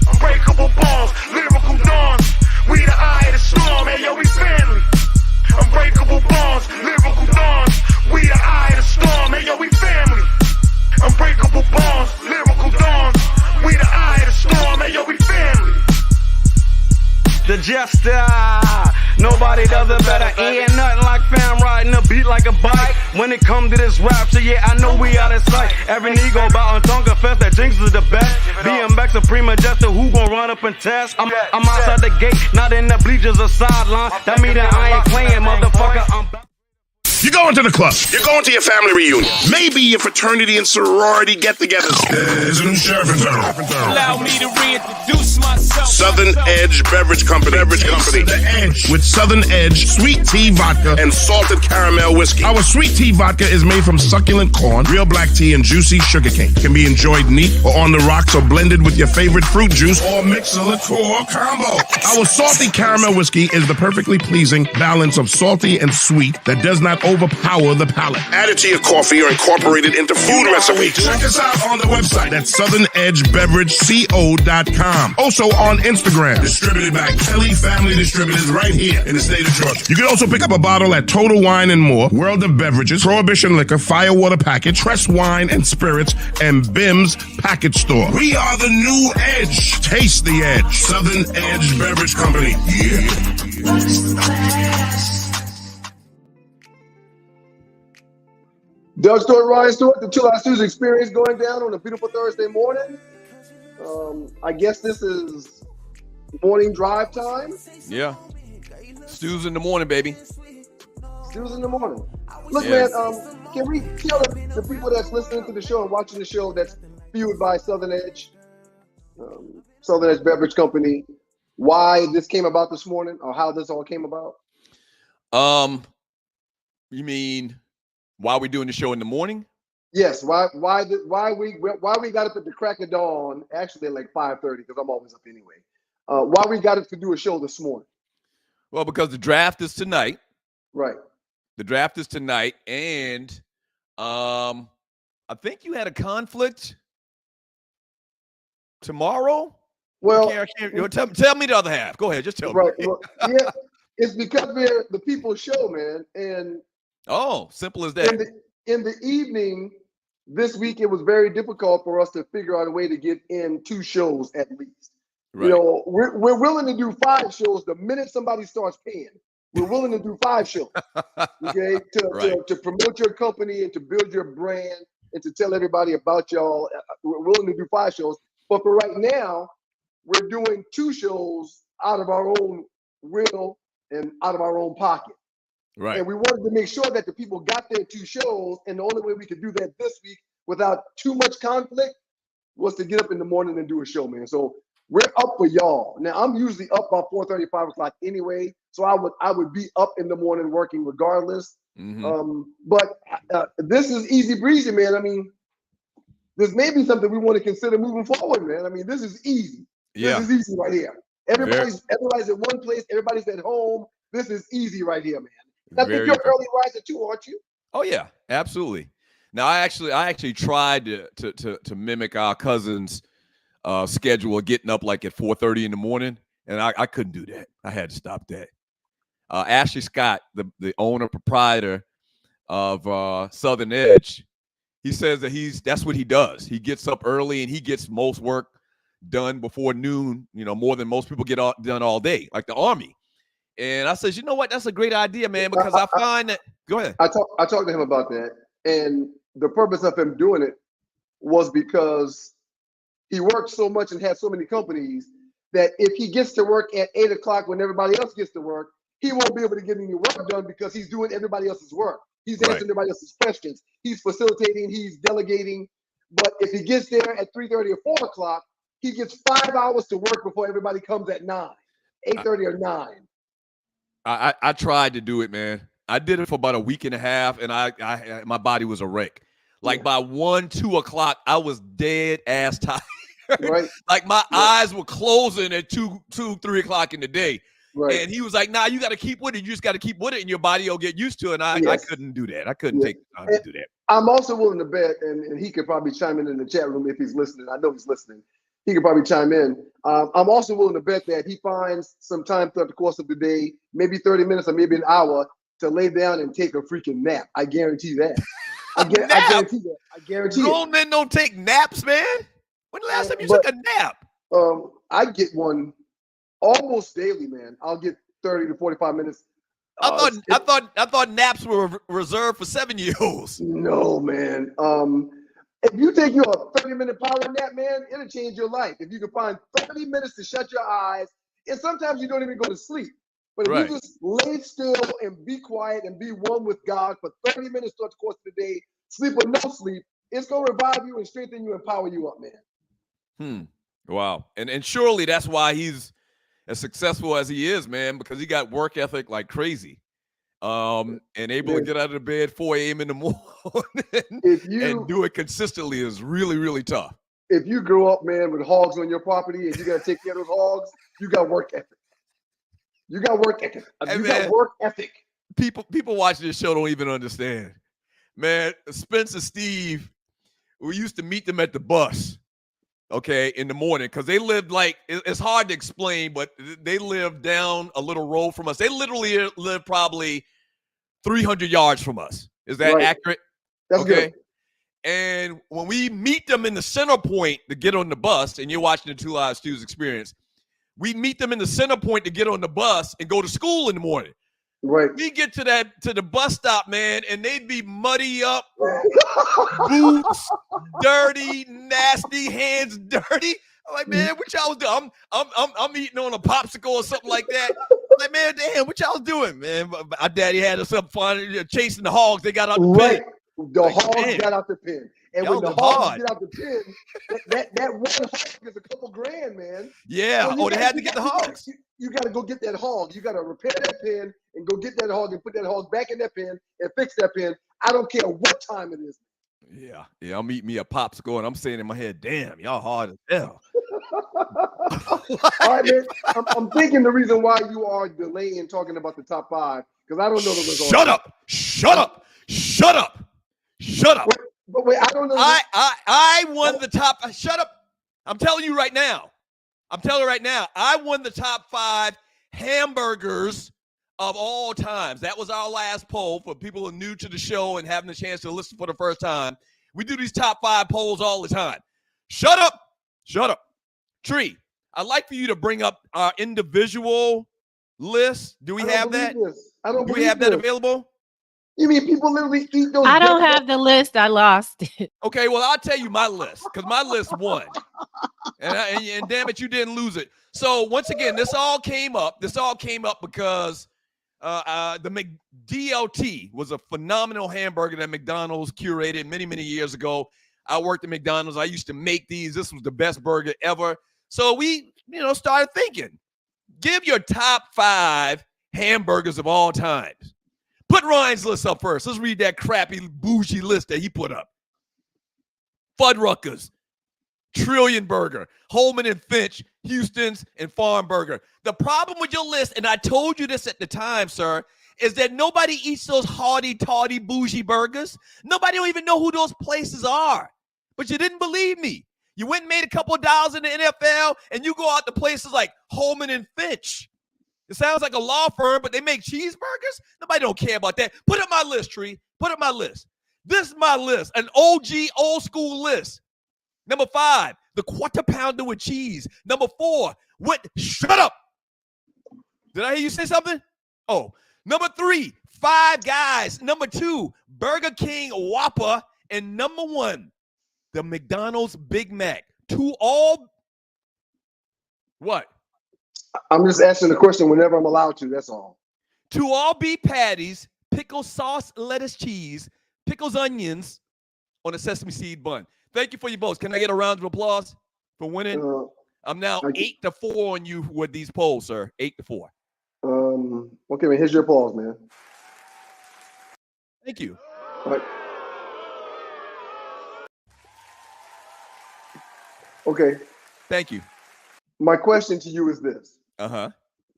Unbreakable bonds, lyrical dawns. We the eye of the storm, hey yo, we family. Unbreakable bonds, lyrical dawns. We the eye of the storm, hey yo, we family. Unbreakable bonds, lyrical dawns. We the eye of the storm, hey yo, we family. The Jester, nobody does it better. Ain't nothing like fam riding a beat like a bike. When it come to this rap shit, yeah, I know we out of sight. Every nigga bout on Tonka Fest, that Jinx is the best. BMX Supreme Majestic, who gon' run up and test? I'm outside the gate, not in the bleachers or sideline. That mean that I ain't playing, motherfucker, I'm back. You're going to the club. You're going to your family reunion. Maybe your fraternity and sorority get-togethers. There's a new sheriff in town. Allow me to reintroduce myself. Southern Edge Beverage Company. The Edge. With Southern Edge sweet tea vodka and salted caramel whiskey. Our sweet tea vodka is made from succulent corn, real black tea, and juicy sugarcane. Can be enjoyed neat or on the rocks or blended with your favorite fruit juice or mix a liqueur combo. Our salty caramel whiskey is the perfectly pleasing balance of salty and sweet that does not overpower the palate. Add it to your coffee or incorporate it into food recipes. Check us out on the website at southernedgebeverageco.com. Also on Instagram. Distributed by Kelly Family Distributors right here in the state of Georgia. You can also pick up a bottle at Total Wine and More, World of Beverages, Prohibition Liquor, Firewater Package, Press Wine and Spirits, and Bim's Package Store. We are the new edge. Taste the edge. Southern Edge Beverage Company. Yeah. Doug Stewart, Ryan Stewart, the Two Live Stews experience going down on a beautiful Thursday morning. I guess this is morning drive time. Yeah. Stews in the morning, baby. Stews in the morning. Look, man, can we tell the people that's listening to the show and watching the show that's fueled by Southern Edge Beverage Company, why this came about this morning, or how this all came about? You mean why we doing the show in the morning? Yes. Why we got up at the crack of dawn? Actually, like 5:30, because I'm always up anyway. Why we got up to do a show this morning? Well, because the draft is tonight. Right. The draft is tonight, and I think you had a conflict tomorrow. Well, tell me the other half. Go ahead, just tell me. Well, yeah, it's because we're the people's show, man, and simple as that. In the evening this week, it was very difficult for us to figure out a way to get in 2 shows at least. Right. You know, we're willing to do 5 shows the minute somebody starts paying. We're willing to do 5 shows, okay, to promote your company and to build your brand and to tell everybody about y'all. We're willing to do 5 shows, but for right now, we're doing 2 shows out of our own will and out of our own pocket. Right. And we wanted to make sure that the people got their 2 shows, and the only way we could do that this week without too much conflict was to get up in the morning and do a show, man. So we're up for y'all. Now, I'm usually up by 4:30, 5 o'clock anyway, so I would be up in the morning working regardless. Mm-hmm. But this is easy breezy, man. I mean, this may be something we want to consider moving forward, man. I mean, this is easy. Yeah. This is easy right here. Everybody's at one place. Everybody's at home. This is easy right here, man. I think you're early riser too, aren't you? Oh yeah, absolutely. Now I actually tried to mimic our cousin's schedule of getting up like at 4:30 in the morning, and I couldn't do that. I had to stop that. Ashley Scott, the owner proprietor of Southern Edge, he says that that's what he does. He gets up early and he gets most work done before noon. You know, more than most people get done all day, like the Army. And I said, you know what? That's a great idea, man, because I find that. Go ahead. I talked to him about that, and the purpose of him doing it was because he works so much and has so many companies that if he gets to work at 8 o'clock when everybody else gets to work, he won't be able to get any work done because he's doing everybody else's work. He's answering everybody else's questions. He's facilitating. He's delegating. But if he gets there at 3:30 or 4 o'clock, he gets 5 hours to work before everybody comes at 9, 8:30 or 9. I tried to do it, man. I did it for about a week and a half, and my body was a wreck. Like by 1, 2 o'clock, I was dead ass tired. Right. Like my eyes were closing at 2, 3 o'clock in the day. Right. And he was like, "Nah, you got to keep with it. You just got to keep with it, and your body will get used to it." And I couldn't do that. I couldn't take the time to do that. I'm also willing to bet, and he could probably chime in the chat room if he's listening. I know he's listening. He could probably chime in. I'm also willing to bet that he finds some time throughout the course of the day, maybe 30 minutes or maybe an hour, to lay down and take a freaking nap. I guarantee that. I guarantee that. I guarantee it. Grown men don't take naps, man. When the last time you took a nap? I get one almost daily, man. I'll get 30 to 45 minutes. I thought naps were reserved for 7-year-olds. No, man. If you take you a 30-minute power nap, man, it'll change your life. If you can find 30 minutes to shut your eyes, and sometimes you don't even go to sleep. But if you just lay still and be quiet and be one with God for 30 minutes throughout the course of the day, sleep or no sleep, it's going to revive you and strengthen you and power you up, man. Wow. And surely that's why he's as successful as he is, man, because he got work ethic like crazy. And able to get out of the bed 4 a.m. in the morning and do it consistently is really, really tough. If you grow up, man, with hogs on your property and you got to take care of those hogs, you got work ethic. You got work ethic. Hey, you man, got work ethic. people watching this show don't even understand. Man, Spence and Steve, we used to meet them at the bus, okay, in the morning, because they lived like, it's hard to explain, but they lived down a little road from us. They literally live probably 300 yards from us. Is that accurate? That's okay. Good. And when we meet them in the center point to get on the bus, and you're watching the Two Live Stews experience, we meet them in the center point to get on the bus and go to school in the morning. Right. We get to the bus stop, man, and they'd be muddy up, boots dirty, nasty, hands dirty. I'm like, man, what y'all doing? I'm eating on a popsicle or something like that. I'm like, man, damn, what y'all doing, man? Our daddy had us up chasing the hogs. They got out the pen. The hogs got out the pen. And y'all when the hogs get out the pen, that one hog is a couple grand, man. Yeah. So they had to get the hogs. You got to go get that hog. You got to repair that pen and go get that hog and put that hog back in that pen and fix that pen. I don't care what time it is. Yeah. I'm eating me a popsicle and I'm saying in my head, damn, y'all hard as hell. All right, man. I'm thinking the reason why you are delaying talking about the top 5 because I don't know the results. Shut up. But wait, I don't know. I won the top. Shut up. I'm telling you right now. I won the top 5 hamburgers of all times. That was our last poll for people who are new to the show and having the chance to listen for the first time. We do these top 5 polls all the time. Shut up. Tree, I'd like for you to bring up our individual list. Do we have that? Do we have that available? You mean people literally eat those? I don't have the list. I lost it. Okay, well, I'll tell you my list because my list won. And damn it, you didn't lose it. So once again, this all came up because the McDLT was a phenomenal hamburger that McDonald's curated many, many years ago. I worked at McDonald's. I used to make these. This was the best burger ever. So we, started thinking, give your top 5 hamburgers of all times. Put Ryan's list up first. Let's read that crappy, bougie list that he put up. Fuddruckers, Trillion Burger, Holman and Finch, Houston's, and Farm Burger. The problem with your list, and I told you this at the time, sir, is that nobody eats those hardy-tardy, bougie burgers. Nobody don't even know who those places are. But you didn't believe me. You went and made a couple of dollars in the NFL, and you go out to places like Holman and Finch. It sounds like a law firm, but they make cheeseburgers? Nobody don't care about that. Put up my list, Tree. Put up my list. This is my list, an OG, old school list. Number 5, the Quarter Pounder with cheese. Number 4, shut up. Did I hear you say something? Oh, number 3, Five Guys. Number 2, Burger King Whopper. And number 1, the McDonald's Big Mac. What? I'm just asking the question whenever I'm allowed to. That's all. 2 all beef patties, pickle sauce, lettuce, cheese, pickles, onions on a sesame seed bun. Thank you for your votes. Can I get a round of applause for winning? I'm now 8-4 on you with these polls, sir. 8-4. Okay, man. Here's your applause, man. Thank you. All right. Okay. Thank you. My question to you is this.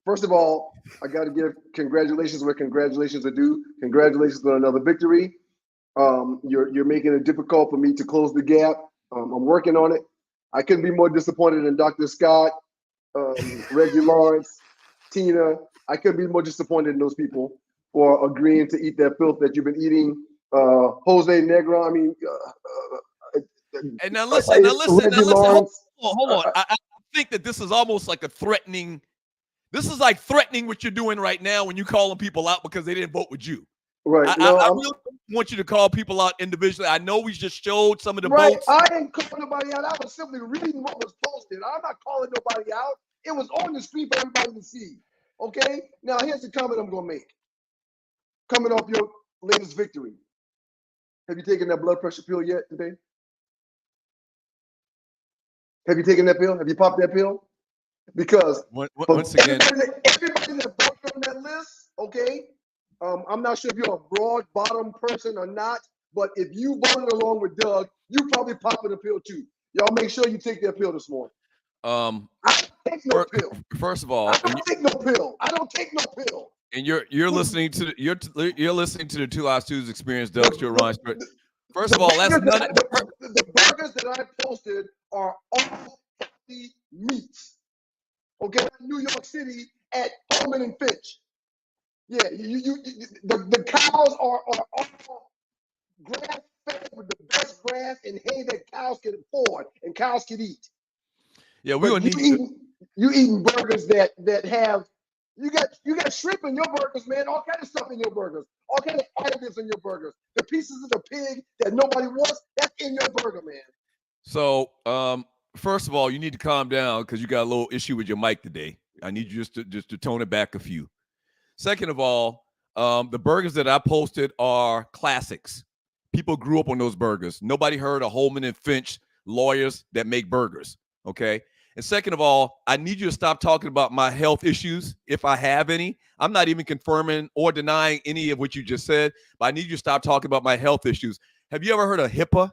First of all, I got to give congratulations where congratulations are due. Congratulations on another victory. You're making it difficult for me to close the gap. I'm working on it. I couldn't be more disappointed in Dr. Scott, Reggie Lawrence, Tina. I couldn't be more disappointed in those people for agreeing to eat that filth that you've been eating. Jose Negro. I mean, and now listen. Hold on. I think that this is almost like a threatening. This is like threatening what you're doing right now when you're calling people out because they didn't vote with you. Right. I really want you to call people out individually. I know we just showed some of the votes. I didn't call nobody out. I was simply reading what was posted. I'm not calling nobody out. It was on the street for everybody to see. Okay? Now, here's the comment I'm going to make. Coming off your latest victory. Have you taken that blood pressure pill yet today? Have you taken that pill? Have you popped that pill? Because once again, everybody that voted on that list, okay? I'm not sure if you're a broad bottom person or not, but if you voted along with Doug, you probably popping a pill too. Y'all make sure you take that pill this morning. I don't take no pill. First of all, I don't take no pill. I don't take no pill. And you're listening to you're listening to the Two Live Stews Experience, Doug Stewart, Ron Stewart. First of all, that's none of the burgers that I posted are all healthy meats. Okay, New York City at Coleman and Finch. Yeah, the cows are all grass fed with the best grass and hay that cows can afford and cows can eat. Yeah, we're gonna need you eating burgers that have you got shrimp in your burgers, man. All kind of stuff in your burgers. All kind of additives in your burgers. The pieces of the pig that nobody wants, that's in your burger, man. So, first of all, you need to calm down because you got a little issue with your mic today. I need you just to tone it back a few. Second of all, the burgers that I posted are classics. People grew up on those burgers. Nobody heard of Holman and Finch lawyers that make burgers, okay? And second of all, I need you to stop talking about my health issues, if I have any. I'm not even confirming or denying any of what you just said, but I need you to stop talking about my health issues. Have you ever heard of HIPAA?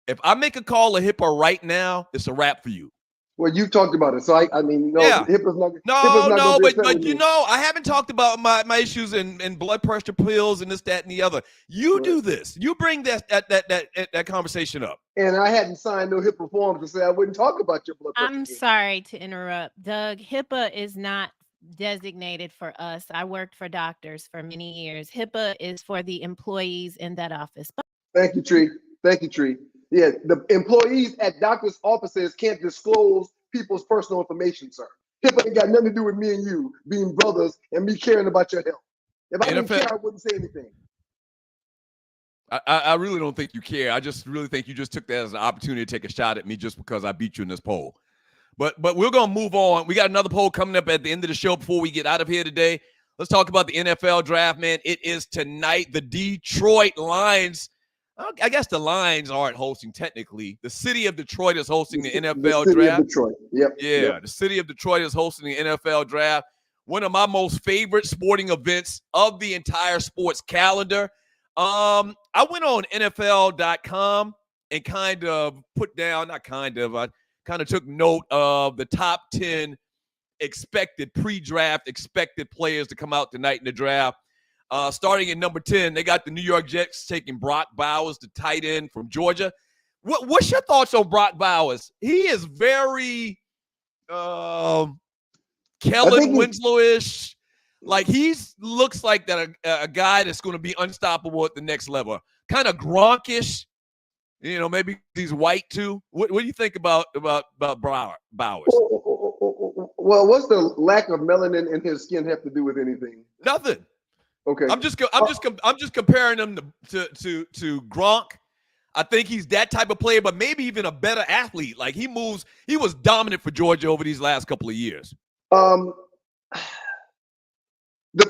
If I make a call to HIPAA right now, it's a wrap for you. Well, you talked about it, so I mean, no, yeah. HIPAA's not. No, but you know, I haven't talked about my issues and blood pressure pills and this, that, and the other. You do this. You bring that conversation up. And I hadn't signed no HIPAA forms to say I wouldn't talk about your blood pressure. I'm sorry to interrupt, Doug. HIPAA is not designated for us. I worked for doctors for many years. HIPAA is for the employees in that office. Thank you, Tree. Thank you, Tree. Yeah, the employees at doctors' offices can't disclose people's personal information, sir. HIPAA ain't got nothing to do with me and you being brothers and me caring about your health. If I didn't care, I wouldn't say anything. I really don't think you care. I just really think you just took that as an opportunity to take a shot at me just because I beat you in this poll. But we're going to move on. We got another poll coming up at the end of the show before we get out of here today. Let's talk about the NFL draft, man. It is tonight. The Detroit Lions. I guess the Lions aren't hosting technically. The city of Detroit is hosting the NFL city draft. Of Detroit. Yep. Yeah, yep. The city of Detroit is hosting the NFL draft. One of my most favorite sporting events of the entire sports calendar. I went on NFL.com and I kind of took note of the top 10 expected players to come out tonight in the draft. Starting at number 10, they got the New York Jets taking Brock Bowers, the tight end from Georgia. What's your thoughts on Brock Bowers? He is very Kellen Winslow-ish. Like he looks like that a guy that's going to be unstoppable at the next level. Kind of Gronkish. You know, maybe he's white too. What do you think about Bowers? Well, what's the lack of melanin in his skin have to do with anything? Nothing. Okay. I'm just comparing him to Gronk. I think he's that type of player, but maybe even a better athlete. Like he was dominant for Georgia over these last couple of years. The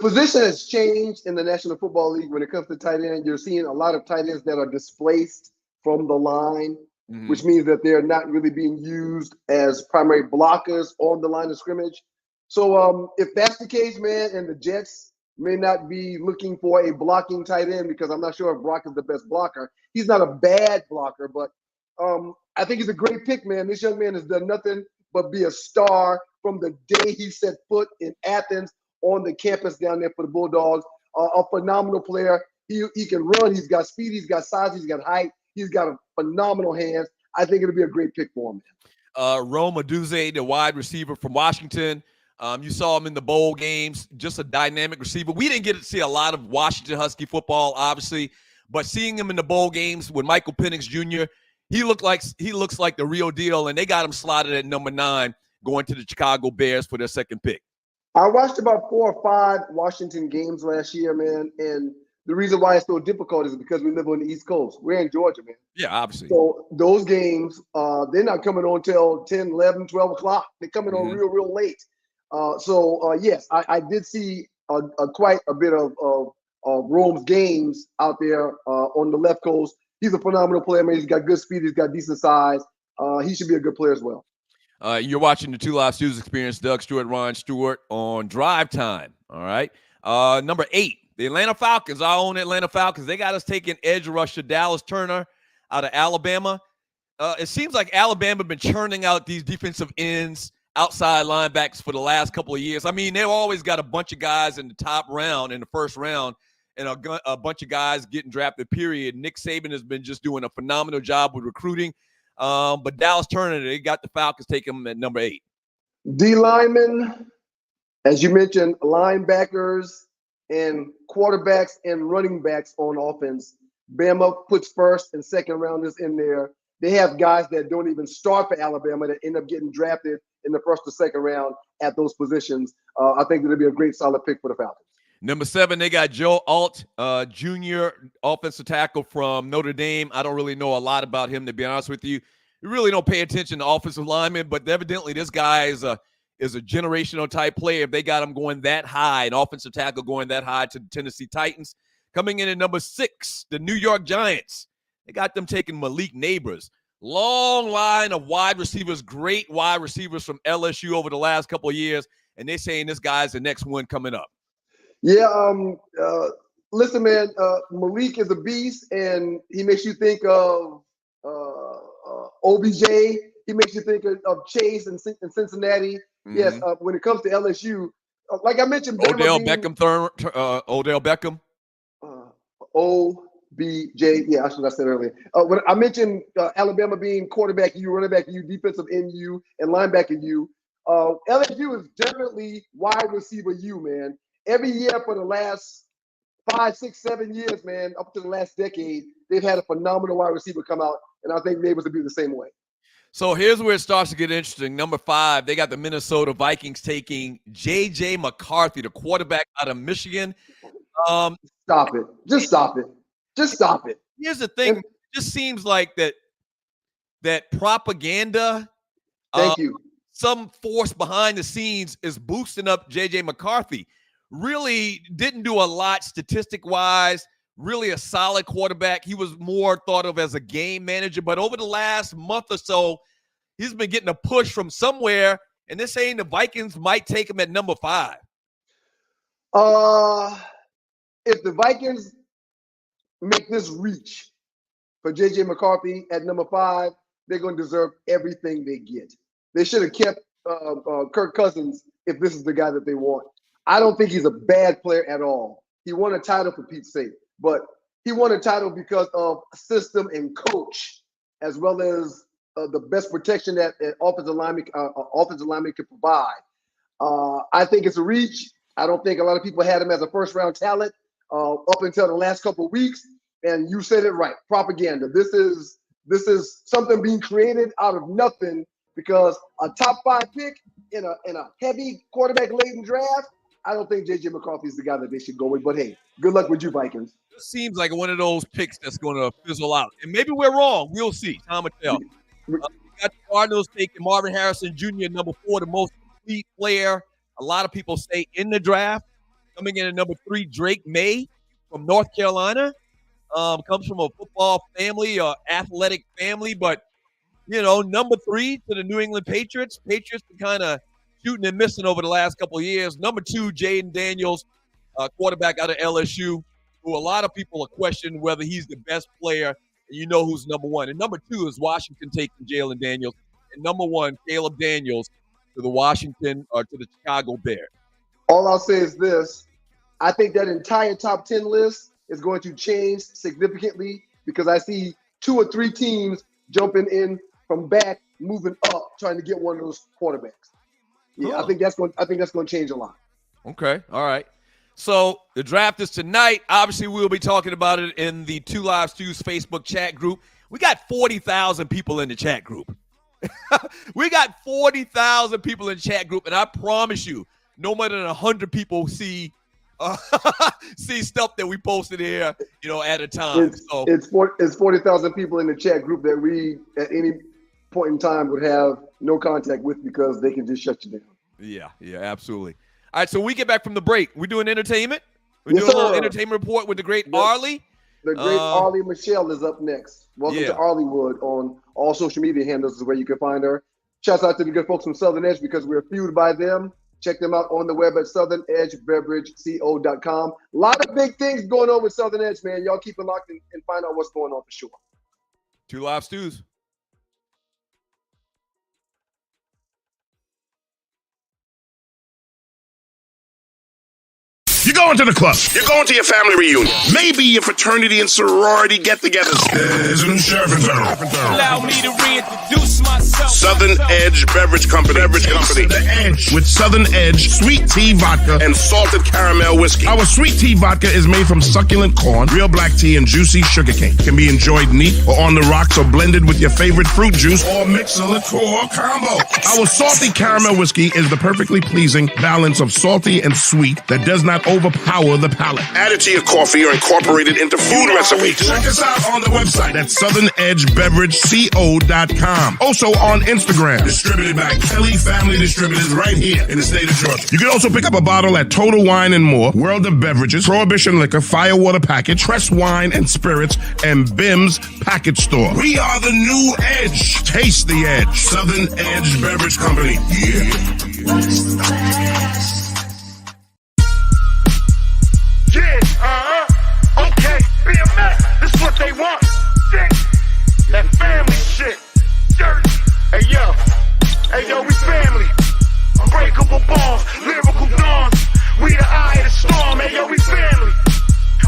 position has changed in the National Football League when it comes to tight end. You're seeing a lot of tight ends that are displaced from the line, which means that they're not really being used as primary blockers on the line of scrimmage. So if that's the case, man, and the Jets may not be looking for a blocking tight end because I'm not sure if Brock is the best blocker. He's not a bad blocker, but I think he's a great pick, man. This young man has done nothing but be a star from the day he set foot in Athens on the campus down there for the Bulldogs. A phenomenal player. He can run. He's got speed. He's got size. He's got height. He's got a phenomenal hands. I think it'll be a great pick for him. Rome Odunze, the wide receiver from Washington. You saw him in the bowl games, just a dynamic receiver. We didn't get to see a lot of Washington Husky football, obviously, but seeing him in the bowl games with Michael Penix Jr., he looks like the real deal, and they got him slotted at number 9 going to the Chicago Bears for their second pick. I watched about 4 or 5 Washington games last year, man, and the reason why it's so difficult is because we live on the East Coast. We're in Georgia, man. Yeah, obviously. So those games, they're not coming on till 10, 11, 12 o'clock. They're coming on real late. Yes, I did see quite a bit of Rome's games out there on the left coast. He's a phenomenal player, man. He's got good speed. He's got decent size. He should be a good player as well. You're watching the Two Live Stews Experience. Doug Stewart, Ron Stewart on Drive Time. All right. Number 8, the Atlanta Falcons. Our own Atlanta Falcons. They got us taking edge rusher Dallas Turner out of Alabama. It seems like Alabama been churning out these defensive ends outside linebackers for the last couple of years. I mean, they've always got a bunch of guys in the top round, in the first round, and a bunch of guys getting drafted, period. Nick Saban has been just doing a phenomenal job with recruiting. But Dallas Turner, they got the Falcons taking him at number 8. D linemen, as you mentioned, linebackers and quarterbacks and running backs on offense. Bama puts first and second rounders in there. They have guys that don't even start for Alabama that end up getting drafted in the first or second round at those positions. I think it'll be a great solid pick for the Falcons. Number 7, they got Joe Alt, junior offensive tackle from Notre Dame. I don't really know a lot about him, to be honest with you. You really don't pay attention to offensive linemen, but evidently this guy is a generational type player. If they got him going that high, an offensive tackle going that high to the Tennessee Titans. Coming in at number 6, the New York Giants. They got them taking Malik Neighbors. Long line of wide receivers, great wide receivers from LSU over the last couple of years, and they're saying this guy's the next one coming up. Yeah, listen, man, Malik is a beast, and he makes you think of OBJ. He makes you think of Chase in Cincinnati. Mm-hmm. Yes, when it comes to LSU, like I mentioned, Odell Beckham. OBJ, yeah, I should have said earlier. When I mentioned Alabama being quarterback U, running back U, defensive end U, and linebacker U, LSU is definitely wide receiver U, man. Every year for the last 5, 6, 7 years, man, up to the last decade, they've had a phenomenal wide receiver come out, and I think Neighbors will be the same way. So here's where it starts to get interesting. Number 5, they got the Minnesota Vikings taking J.J. McCarthy, the quarterback out of Michigan. Stop it. Just stop it. Just stop it. Here's the thing. It just seems like that propaganda, thank you, some force behind the scenes is boosting up J.J. McCarthy. Really didn't do a lot statistic-wise, really a solid quarterback. He was more thought of as a game manager, but over the last month or so, he's been getting a push from somewhere, and they're saying the Vikings might take him at number 5. If the Vikings make this reach for J.J. McCarthy at number 5, they're going to deserve everything they get. They should have kept Kirk Cousins if this is the guy that they want. I don't think he's a bad player at all. He won a title for Pete's sake, but he won a title because of system and coach, as well as the best protection that an offensive lineman can provide. I think it's a reach. I don't think a lot of people had him as a first-round talent up until the last couple of weeks. And you said it right, propaganda. This is something being created out of nothing because a top 5 pick in a heavy quarterback-laden draft. I don't think J.J. McCarthy is the guy that they should go with. But hey, good luck with you, Vikings. It seems like one of those picks that's going to fizzle out, and maybe we're wrong. We'll see. Time will tell. We got the Cardinals taking Marvin Harrison Jr. number 4, the most complete player. A lot of people say in the draft. Coming in at number 3, Drake May from North Carolina. Comes from a football family, athletic family, but number 3 to the New England Patriots. Patriots been kind of shooting and missing over the last couple of years. Number 2, Jaden Daniels, quarterback out of LSU, who a lot of people are questioning whether he's the best player. And who's number 1. And number 2 is Washington taking Jalen Daniels. And number 1, Caleb Daniels to the Chicago Bears. All I'll say is this. I think that entire top 10 list is going to change significantly because I see 2 or 3 teams jumping in from back, moving up, trying to get one of those quarterbacks. Yeah, Cool. I think that's going to change a lot. Okay, all right. So the draft is tonight. Obviously, we'll be talking about it in the Two Live Stews Facebook chat group. We got 40,000 people in the chat group. We got 40,000 people in the chat group, and I promise you, no more than 100 people see stuff that we posted here, at a time. It's 40,000 people in the chat group that we, at any point in time, would have no contact with because they can just shut you down. Yeah, absolutely. All right, so we get back from the break. We're doing entertainment. We're Yes, doing a little sir. entertainment report with the great Arlie. The great Arlie Michelle is up next. Welcome to Harleywood on all social media handles is where you can find her. Shouts out to the good folks from Southern Edge because we're fueled by them. Check them out on the web at southernedgebeverageco.com. A lot of big things going on with Southern Edge, man. Y'all keep it locked and find out what's going on for sure. Two Live Stews. You're going to the club. You're going to your family reunion. Maybe your fraternity and sorority get-togethers. There's a new sheriff in town. Allow me to reintroduce myself. Southern Edge Beverage Company. The Edge with Southern Edge sweet tea vodka and salted caramel whiskey. Our sweet tea vodka is made from succulent corn, real black tea, and juicy sugarcane. Can be enjoyed neat or on the rocks or blended with your favorite fruit juice or mix a liqueur combo. Our salty caramel whiskey is the perfectly pleasing balance of salty and sweet that does not overpower the palate. Add it to your coffee or incorporate it into food recipes. Check us out on the website at southernedgebeverageco.com. Also on Instagram. Distributed by Kelly Family Distributors right here in the state of Georgia. You can also pick up a bottle at Total Wine and More, World of Beverages, Prohibition Liquor, Firewater Package, Press Wine and Spirits, and Bim's Package Store. We are the new Edge. Taste the Edge. Southern Edge Beverage Company. Yeah. Okay, BMX, this is what they want. Dick, that family shit. Dirt. Hey yo, we family. Unbreakable bonds, lyrical dawns. We the eye of the storm. Hey yo, we family.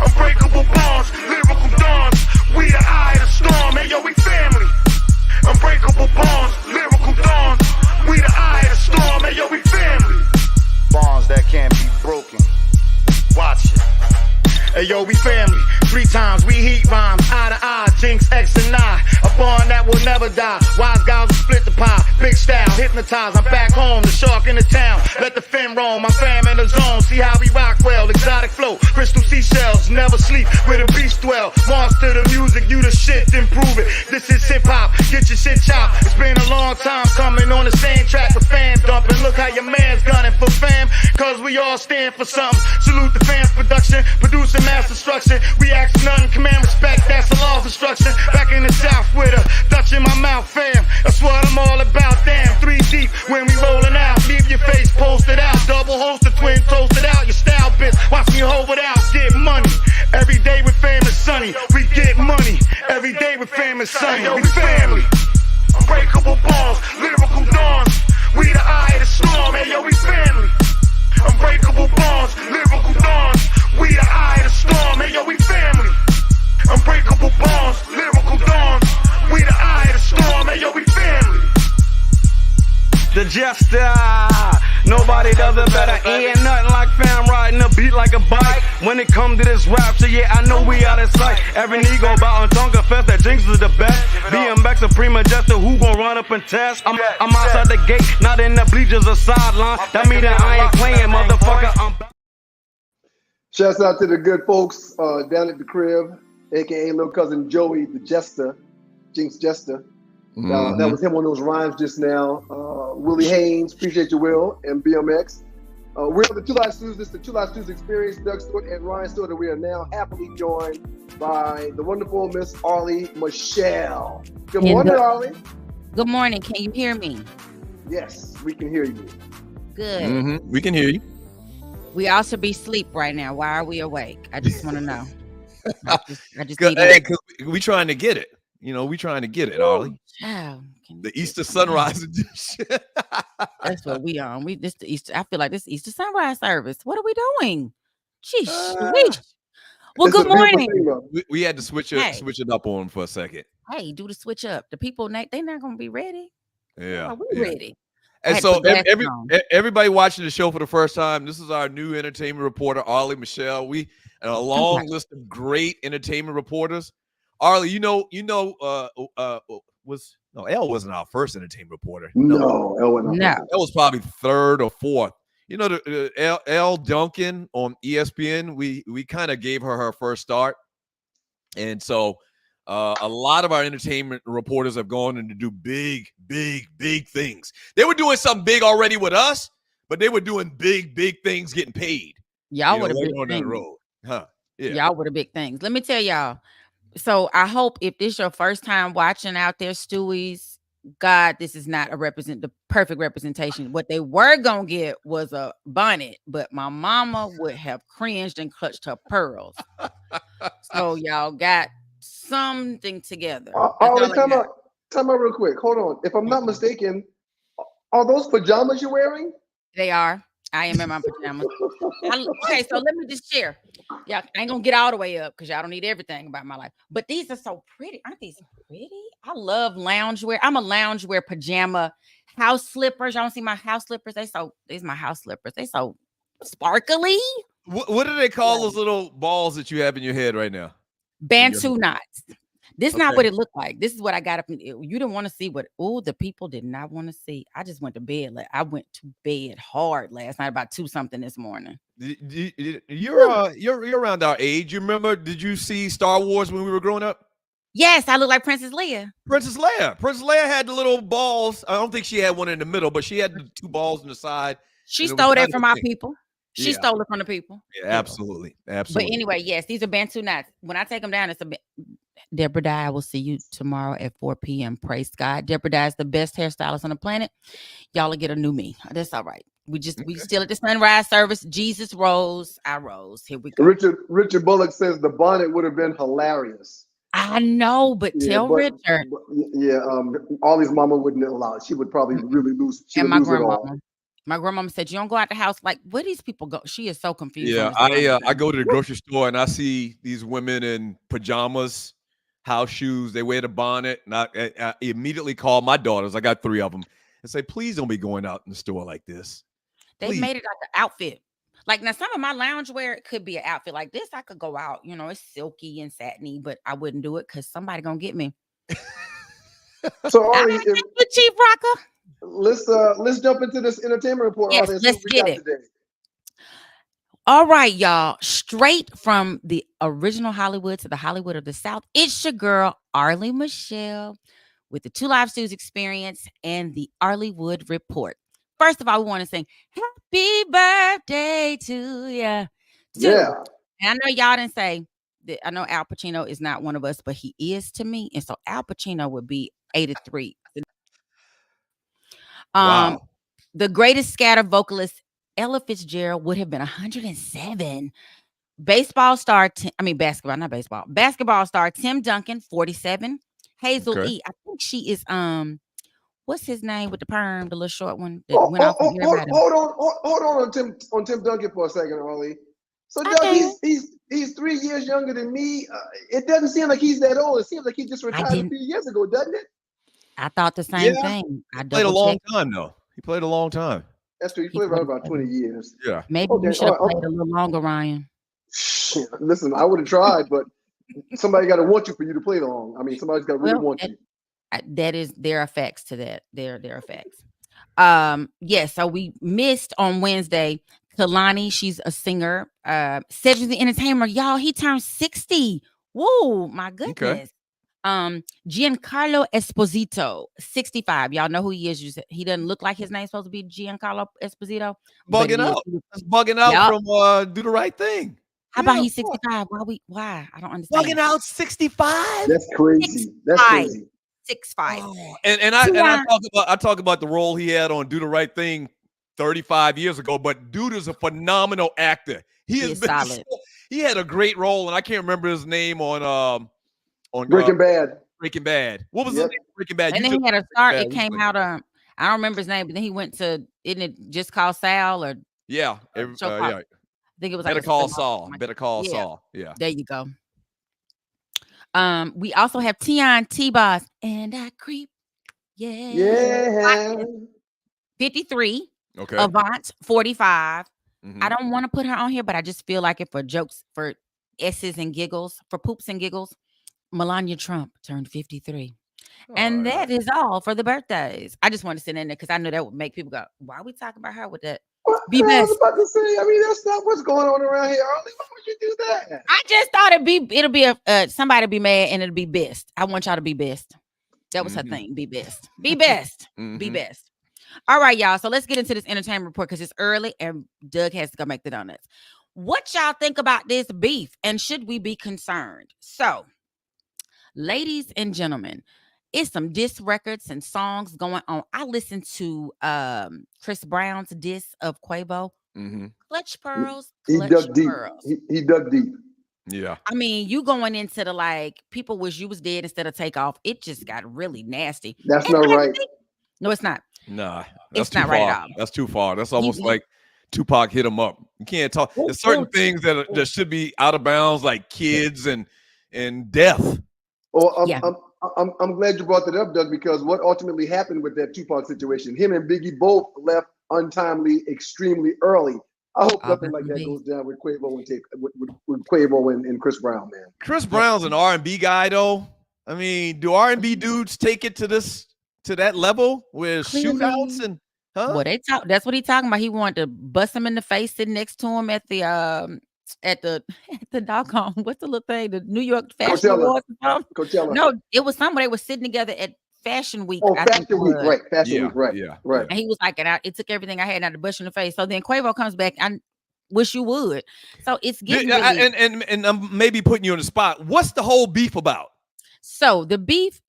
Unbreakable bonds, lyrical dawns. We the eye of the storm. Hey yo, we family. Unbreakable bonds, lyrical dawns. We the eye of the storm. Hey yo, we family. Bonds that can't be broken. Watch it. Hey yo, we family. 3 times we heat rhymes, eye to eye, Jinx, X and I. A bond that will never die. Wise guys will split the pie. Big style, hypnotized. I'm back home, the shark in the town. Let the fin roam, my fam in the zone. See how we rock well, exotic flow. Crystal seashells, never sleep where the beast dwell. Monster the music, you the shit, then prove it. This is hip hop, get your shit chopped. It's been a long time coming on the same track with fam dumping. Look how your man's gunning for fam, cause we all stand for something. Salute the fans production, producing mass destruction. We ask nothing, command respect, that's the law of instruction. Back in the south with a Dutch in my mouth, fam. That's what I'm all about, damn. 3 deep when we rolling out. Leave your face posted out. Double holster, twin toasted out. Your style bitch, watch me hold it out. Get money. Every day with fam is sunny. We get money. Every day with fam is sunny. We family. Unbreakable bonds, lyrical dawns. We the eye of the storm. Hey yo, we family. Unbreakable bonds, lyrical dawns. We the eye of the storm. Hey yo, we family. Unbreakable bonds, lyrical dawns. We the eye of the storm. Hey yo, we family. The Jester, nobody does it better. Ain't nothing like fam riding a beat like a bike. When it come to this rap shit, yeah, I know we out of sight. Every nigga bout and tongue confess that Jinx is the best. BMX Supreme Jester, who gon' run up and test? I'm outside the gate, not in the bleachers or sideline. That mean that I ain't playing, motherfucker. I'm back. Shouts out to the good folks down at the crib, aka little cousin Joey, the Jester, Jinx Jester. That was him on those rhymes just now. Willie Haynes, appreciate you, Will, and BMX. We're on the Two Live Stews. This is the Two Live Stews Experience. Doug Stewart and Ryan Stewart, and we are now happily joined by the wonderful Miss Arlie Michelle. Good morning, Arlie. Good morning. Can you hear me? Yes, we can hear you. Good. We can hear you. We all should be asleep right now. Why are we awake? I just want to know. I just need Hey, we trying to get it. You know, we trying to get it, Arlie. Oh, the Easter sunrise edition. That's what we on. This the Easter. I feel like this Easter sunrise service. What are we doing? Sheesh. Well, good morning. We had to switch it up on for a second. Hey, do the switch up. The people, they not gonna be ready. Yeah, we're ready. And so everybody watching the show for the first time, this is our new entertainment reporter, Arlie Michelle. We a long list of great entertainment reporters. Arlie, Elle wasn't our first entertainment reporter. No, Elle wasn't. No, Elle was probably 3rd or 4th. You know, Elle Duncan on ESPN. We kind of gave her first start, and so a lot of our entertainment reporters have gone in to do big things. They were doing something big already with us, but they were doing big things, getting paid. Y'all were the big on that things. road, huh? Yeah. Y'all were the big things. Let me tell y'all. So I hope if this is your first time watching out there, Stewies, God, this is not the perfect representation. What they were gonna get was a bonnet, but my mama would have cringed and clutched her pearls. So y'all got something together. Time out real quick. Hold on. If I'm not mistaken, are those pajamas you're wearing? They are. I am in my pajamas. Okay, so let me just share. Yeah, I ain't gonna get all the way up because y'all don't need everything about my life. But these are so pretty. Aren't these pretty? I love loungewear. I'm a loungewear pajama house slippers. Y'all don't see my house slippers? These my house slippers. They so sparkly. What do they call those little balls that you have in your head right now? Bantu knots. This is not what it looked like. This is what I got up. You didn't want to see what the people did not want to see. I just went to bed. I went to bed hard last night about 2 something this morning. You're around our age. You remember? Did you see Star Wars when we were growing up? Yes, I look like Princess Leia. Princess Leia had the little balls. I don't think she had one in the middle, but she had the 2 balls on the side. She stole that from our people. She stole it from the people. Yeah, absolutely. Absolutely. But anyway, yes, these are Bantu knots. When I take them down, it's Deborah Dye, I will see you tomorrow at 4 p.m. Praise God. Deborah Dye is the best hairstylist on the planet. Y'all will get a new me. That's all right. We still at the sunrise service. Jesus rose. I rose. Here we go. Richard Bullock says the bonnet would have been hilarious. I know, but tell Richard. Ollie's mama wouldn't allow it. She would probably really lose. She would lose it all. My grandmama said, "You don't go out the house. Like, where these people go?" She is so confused. Yeah, I go to the grocery store and I see these women in pajamas, house shoes. They wear the bonnet, and I immediately call my daughters. I got 3 of them, and say, "Please don't be going out in the store like this." They made it like an outfit. Like now, some of my loungewear could be an outfit like this. I could go out. You know, it's silky and satiny, but I wouldn't do it because somebody gonna get me. So, Arlie, Chief Rocker. Let's jump into this entertainment report. Yes, let's get it. Today. All right, y'all. Straight from the original Hollywood to the Hollywood of the South, it's your girl, Arlie Michelle, with the 2 Live Stews Experience and the Harleywood Report. First of all, we want to sing happy birthday to you. Yeah. And I know y'all didn't say that. I know Al Pacino is not one of us, but he is to me. And so Al Pacino would be 83. Wow. The greatest scatter vocalist, Ella Fitzgerald, would have been 107. Basketball star Tim Duncan, 47. Hazel E. I think she is what's his name with the perm, the little short one that went off from everybody. Hold on Tim Duncan for a second, Arlie. So Doug, he's 3 years younger than me. It doesn't seem like he's that old. It seems like he just retired a few years ago, doesn't it? I thought the same thing. He played a long time, though. He played a long time. That's true. He played around about 20 years. Yeah. Maybe you should have played a little longer, Ryan. Listen, I would have tried, but somebody got to want you for you to play long. I mean, somebody's got to really want you. There are facts to that. There are facts. Yes. So we missed on Wednesday. Kalani, she's a singer. Cedric the Entertainer, y'all. He turned 60. Whoa, my goodness. Okay. Giancarlo Esposito, 65. Y'all know who he is. He doesn't look like his name's supposed to be Giancarlo Esposito. Bugging out. That's bugging out from Do the Right Thing. How about he's 65? Why? I don't understand. Bugging out 65? That's crazy. That's crazy. 6'5". Oh, and I talk about the role he had on Do the Right Thing 35 years ago, but dude is a phenomenal actor. He is solid. He had a great role, and I can't remember his name on Breaking Bad. Breaking Bad. What was his name? Breaking Bad. And then he had a start. It came out. I don't remember his name, but then he went to. Isn't it just called Sal or? Yeah. I think it was Better Call Saul. Better Call Saul. Yeah. There you go. We also have Tion T-Boss and I creep. Yeah. 53. Okay. Avant, 45. Mm-hmm. I don't want to put her on here, but I just feel like it for jokes, for S's and giggles, for poops and giggles. Melania Trump turned 53. And that is all for the birthdays. I just want to send in there because I know that would make people go, why are we talking about her with that? Be best. I was about to say, I mean, that's not what's going on around here, Arlie. Why would you do that? I just thought it'll be somebody be mad and it'll be best. I want y'all to be best. That was her thing. Be best. Be best. Be best. All right, y'all. So let's get into this entertainment report because it's early and Doug has to go make the donuts. What y'all think about this beef and should we be concerned? So, ladies and gentlemen, it's some diss records and songs going on. I listened to Chris Brown's diss of Quavo. Clutch pearls. He dug deep. He dug deep. Yeah. I mean, you going into the like, people wish you was dead instead of Takeoff. It just got really nasty. That's not right. No, it's not. Nah, it's not right at all. That's too far. That's almost like Tupac hit him up. You can't talk. There's certain things that should be out of bounds, like kids and death. Well, I'm glad you brought that up, Doug, because what ultimately happened with that Tupac situation, him and Biggie both left untimely, extremely early. I hope nothing like that goes down with Quavo with Quavo and Chris Brown, man. Chris Brown's an R&B guy, though. I mean, do R&B dudes take it to that level with shootouts and Well, that's what he talking about. He wanted to bust him in the face sitting next to him at the doggone, what's the little thing? The New York Fashion Awards. Coachella. No, it was somewhere they were sitting together at Fashion Week. Oh, Fashion Week, right? Fashion Week, right? Yeah, right. And he was like, it took everything I had not to bust in the face. So then Quavo comes back. I wish you would. So it's getting really, and I'm maybe putting you on the spot. What's the whole beef about? So the beef,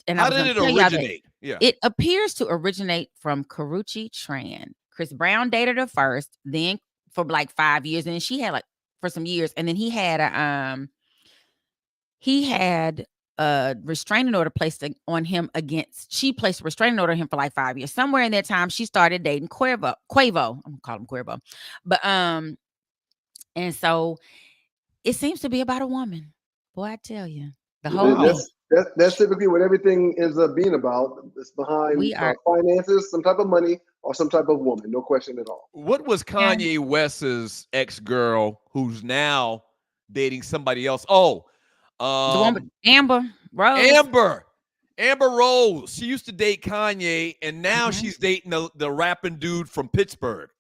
and how did it originate? Yeah, it appears to originate from Karrueche Tran. Chris Brown dated her first, then for like 5 years, and then she had like for some years, and then he had a restraining order placed on him she placed a restraining order on him for like 5 years. Somewhere in that time, she started dating Quavo. I'm gonna call him Quavo, but and so it seems to be about a woman. Boy, I tell you, the whole that's typically what everything ends up being about. It's behind finances, some type of money, or some type of woman. No question at all. What was Kanye West's ex-girl who's now dating somebody else? Oh, the one with Amber Rose. Amber Rose. She used to date Kanye, and now she's dating the rapping dude from Pittsburgh.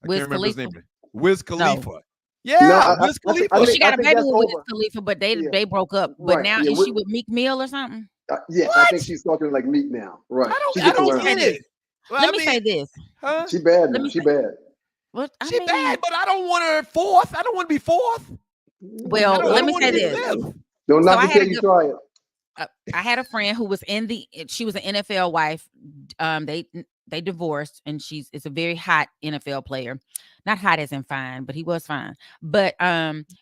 I can't remember his name. Wiz Khalifa. No. Yeah, Wiz Khalifa. She got a baby with Wiz Khalifa, but they broke up. But now is she with Meek Mill or something? Yeah, I think she's talking like Meek now. Right. I don't get it. Well, Let me say this. Huh? She bad now. She bad. She bad, but I don't want her fourth. I don't want to be fourth. Well, let me say this. Don't knock it till you try it. I had a friend who was she was an NFL wife. They divorced, and it's a very hot NFL player. Not hot as in fine, but he was fine. But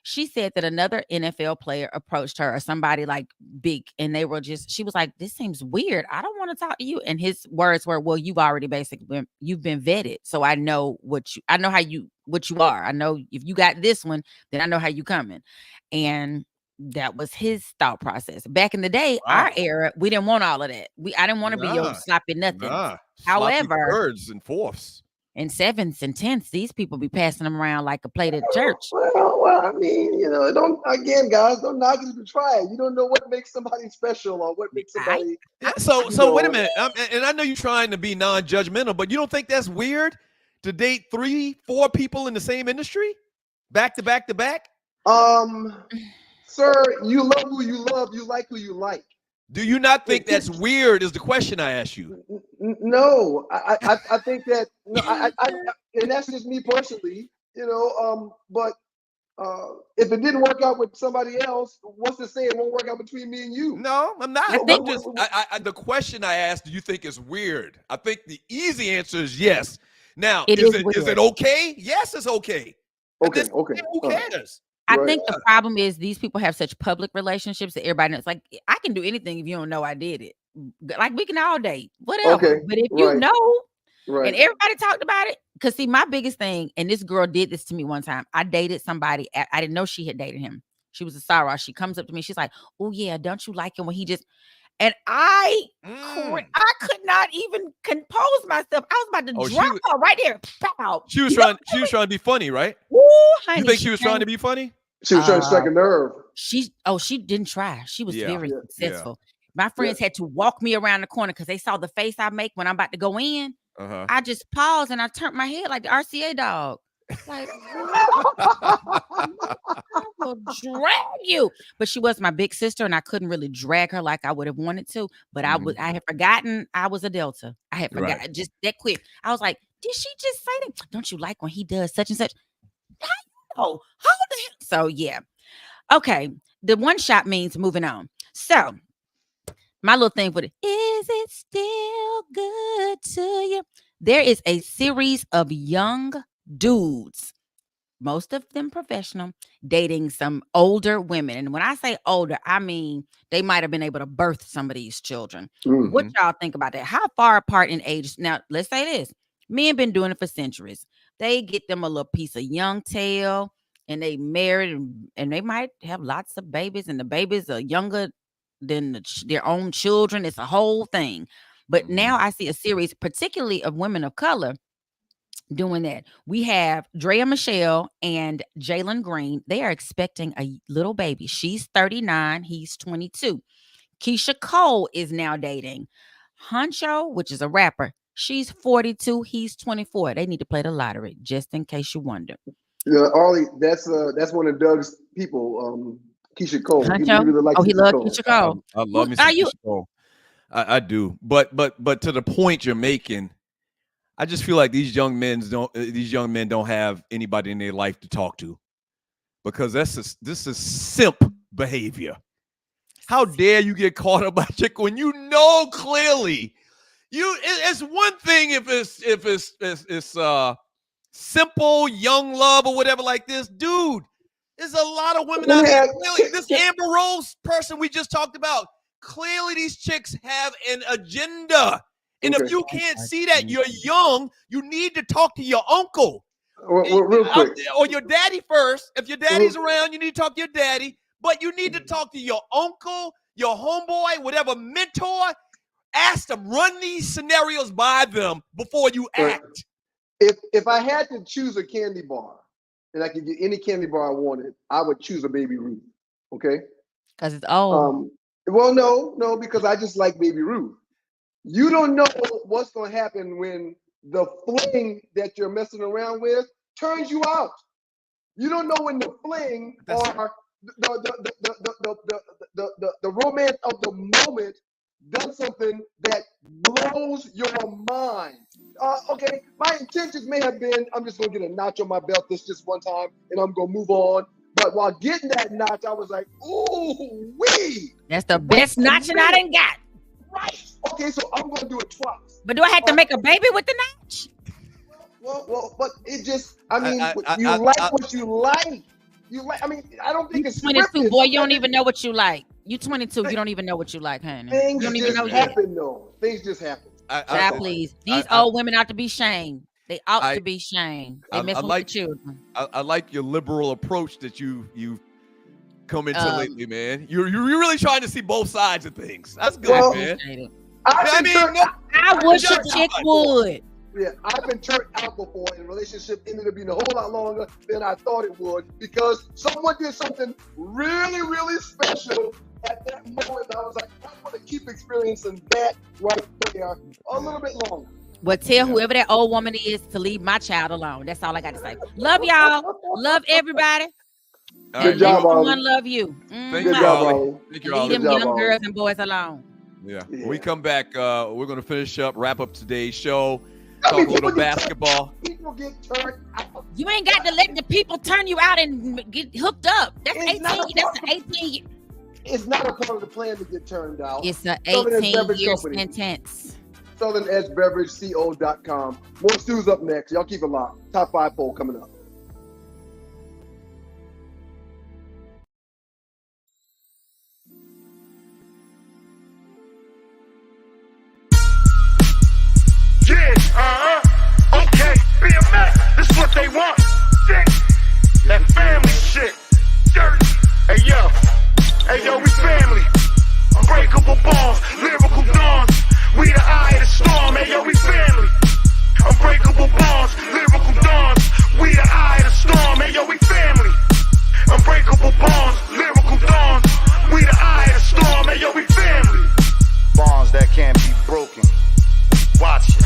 she said that another NFL player approached her, or somebody like big, and she was like, this seems weird. I don't want to talk to you. And his words were, well, you've already you've been vetted. So I know what you are. I know if you got this one, then I know how you coming. And that was his thought process. Back in the day, our era, we didn't want all of that. I didn't want to be your sloppy nothing. However, thirds and fourths and sevens and tenths, these people be passing them around like a plate at church. Well, I mean, guys, don't knock it if you try it. You don't know what makes somebody special or what makes somebody. So wait a minute, and I know you're trying to be non-judgmental, but you don't think that's weird to date 3-4 people in the same industry, back to back to back? Sir, you love who you love. You like who you like. Do you not think that's weird? Is the question I asked you? No, I think that. No, and that's just me personally. But if it didn't work out with somebody else, what's to say it won't work out between me and you? No, I'm not. The question I asked, do you think is weird? I think the easy answer is yes. Now, is it okay? Yes, it's okay. Okay. Who cares? I think the problem is these people have such public relationships that everybody knows. Like, I can do anything if you don't know I did it. Like, we can all date, whatever. Okay. But if you know, and everybody talked about it, because see, my biggest thing, and this girl did this to me one time. I dated somebody. I didn't know she had dated him. She was a sorrow. She comes up to me. She's like, "Oh yeah, don't you like him when he just?" And I could not even compose myself. I was about to drop her right there. Pow. She was trying to be funny, right? Ooh, honey, you think she was trying to be funny? She was trying to strike a nerve. She didn't try. She was very successful. My friends had to walk me around the corner because they saw the face I make when I'm about to go in. I just paused and I turned my head like the RCA dog. Like, I will drag you. But she was my big sister, and I couldn't really drag her like I would have wanted to. But I had forgotten I was a Delta. I had forgotten just that quick. I was like, did she just say that? Don't you like when he does such and such? Oh, how the hell? So yeah. Okay. The one shot means moving on. So my little thing for it, is it still good to you? There is a series of young dudes, most of them professional, dating some older women. And when I say older, I mean they might have been able to birth some of these children. What y'all think about that? How far apart in age? Now, let's say this. Men been doing it for centuries. they get them a little piece of young tail, and they married, and they might have lots of babies, and the babies are younger than their own children. It's a whole thing. But now I see a series, particularly of women of color, doing that. We have Drea Michelle and Jalen Green. They are expecting a little baby. She's 39. He's 22. Keisha Cole is now dating Huncho, which is a rapper. She's 42. He's 24. They need to play the lottery, just in case you wonder. Yeah, Arlie, that's one of Doug's people, Keisha Cole. Huncho? He really likes he Keisha loves Cole. Keisha Cole. I love me some Keisha Cole. I do. But to the point you're making, I just feel like these young men don't have anybody in their life to talk to, because this is simp behavior. How dare you get caught up by a chick when you know clearly it's one thing if it's simple young love or whatever like this, dude. There's a lot of women out there. Clearly, this Amber Rose person we just talked about. Clearly, these chicks have an agenda. And if you can't see that, you're young, you need to talk to your uncle. Real quick. Or your daddy first. If your daddy's around, you need to talk to your daddy. But you need to talk to your uncle, your homeboy, whatever mentor. Ask them, run these scenarios by them before you act. If I had to choose a candy bar, and I could get any candy bar I wanted, I would choose a Baby Ruth. Okay? Because it's old. Well, no, because I just like Baby Ruth. You don't know what's going to happen when the fling that you're messing around with turns you out. You don't know when the fling or the romance of the moment does something that blows your mind. Okay, my intentions may have been, I'm just going to get a notch on my belt this just one time, and I'm going to move on. But while getting that notch, I was like, ooh, wee. That's the best notching I done got. Right. Okay, so I'm going to do it twice. But do I have to make a baby with the notch? Well, but it just, I mean, you like what you like. You like, I mean, I don't think it's 22, scripted. boy, you don't even know what you like. You 22, you don't even know what you like, honey. Things You don't even know just yet. happen, though. Things just happen. Please. These old women ought to be shamed. They ought to be shamed. They mess with the children. I like your liberal approach that you come into lately, man. You're really trying to see both sides of things. That's good, man. I wish a chick would. Yeah, I've been turned out before, and the relationship ended up being a whole lot longer than I thought it would, because someone did something really, really special at that moment. I was like, I want to keep experiencing that right there a little bit longer. Well, tell whoever that old woman is to leave my child alone. That's all I got to say. Love y'all. Love everybody. Good job, everyone love you. Thank you, Ollie. Thank you, Ollie. Leave them young girls and boys alone. Yeah. When we come back, we're going to finish up, wrap up today's show, talk a little basketball. People get turned out. You ain't got to let the people turn you out and get hooked up. That's 18. That's an 18. It's not a part of the plan to get turned out. It's an 18-year sentence. SouthernEdgeBeverageCO.com. More stews up next. Y'all keep it locked. Top 5 poll coming up. Yeah, okay, BMX, this is what they want. That family shit. Dirty. Hey yo, we family. Unbreakable bonds, lyrical dawns. We the eye of the storm. Hey yo, we family. Unbreakable bonds, lyrical dawns. We the eye of the storm. Hey yo, we family. Unbreakable bonds, lyrical dawns. We the eye of the storm. Hey yo, we family. Bonds that can't be broken. Watch it.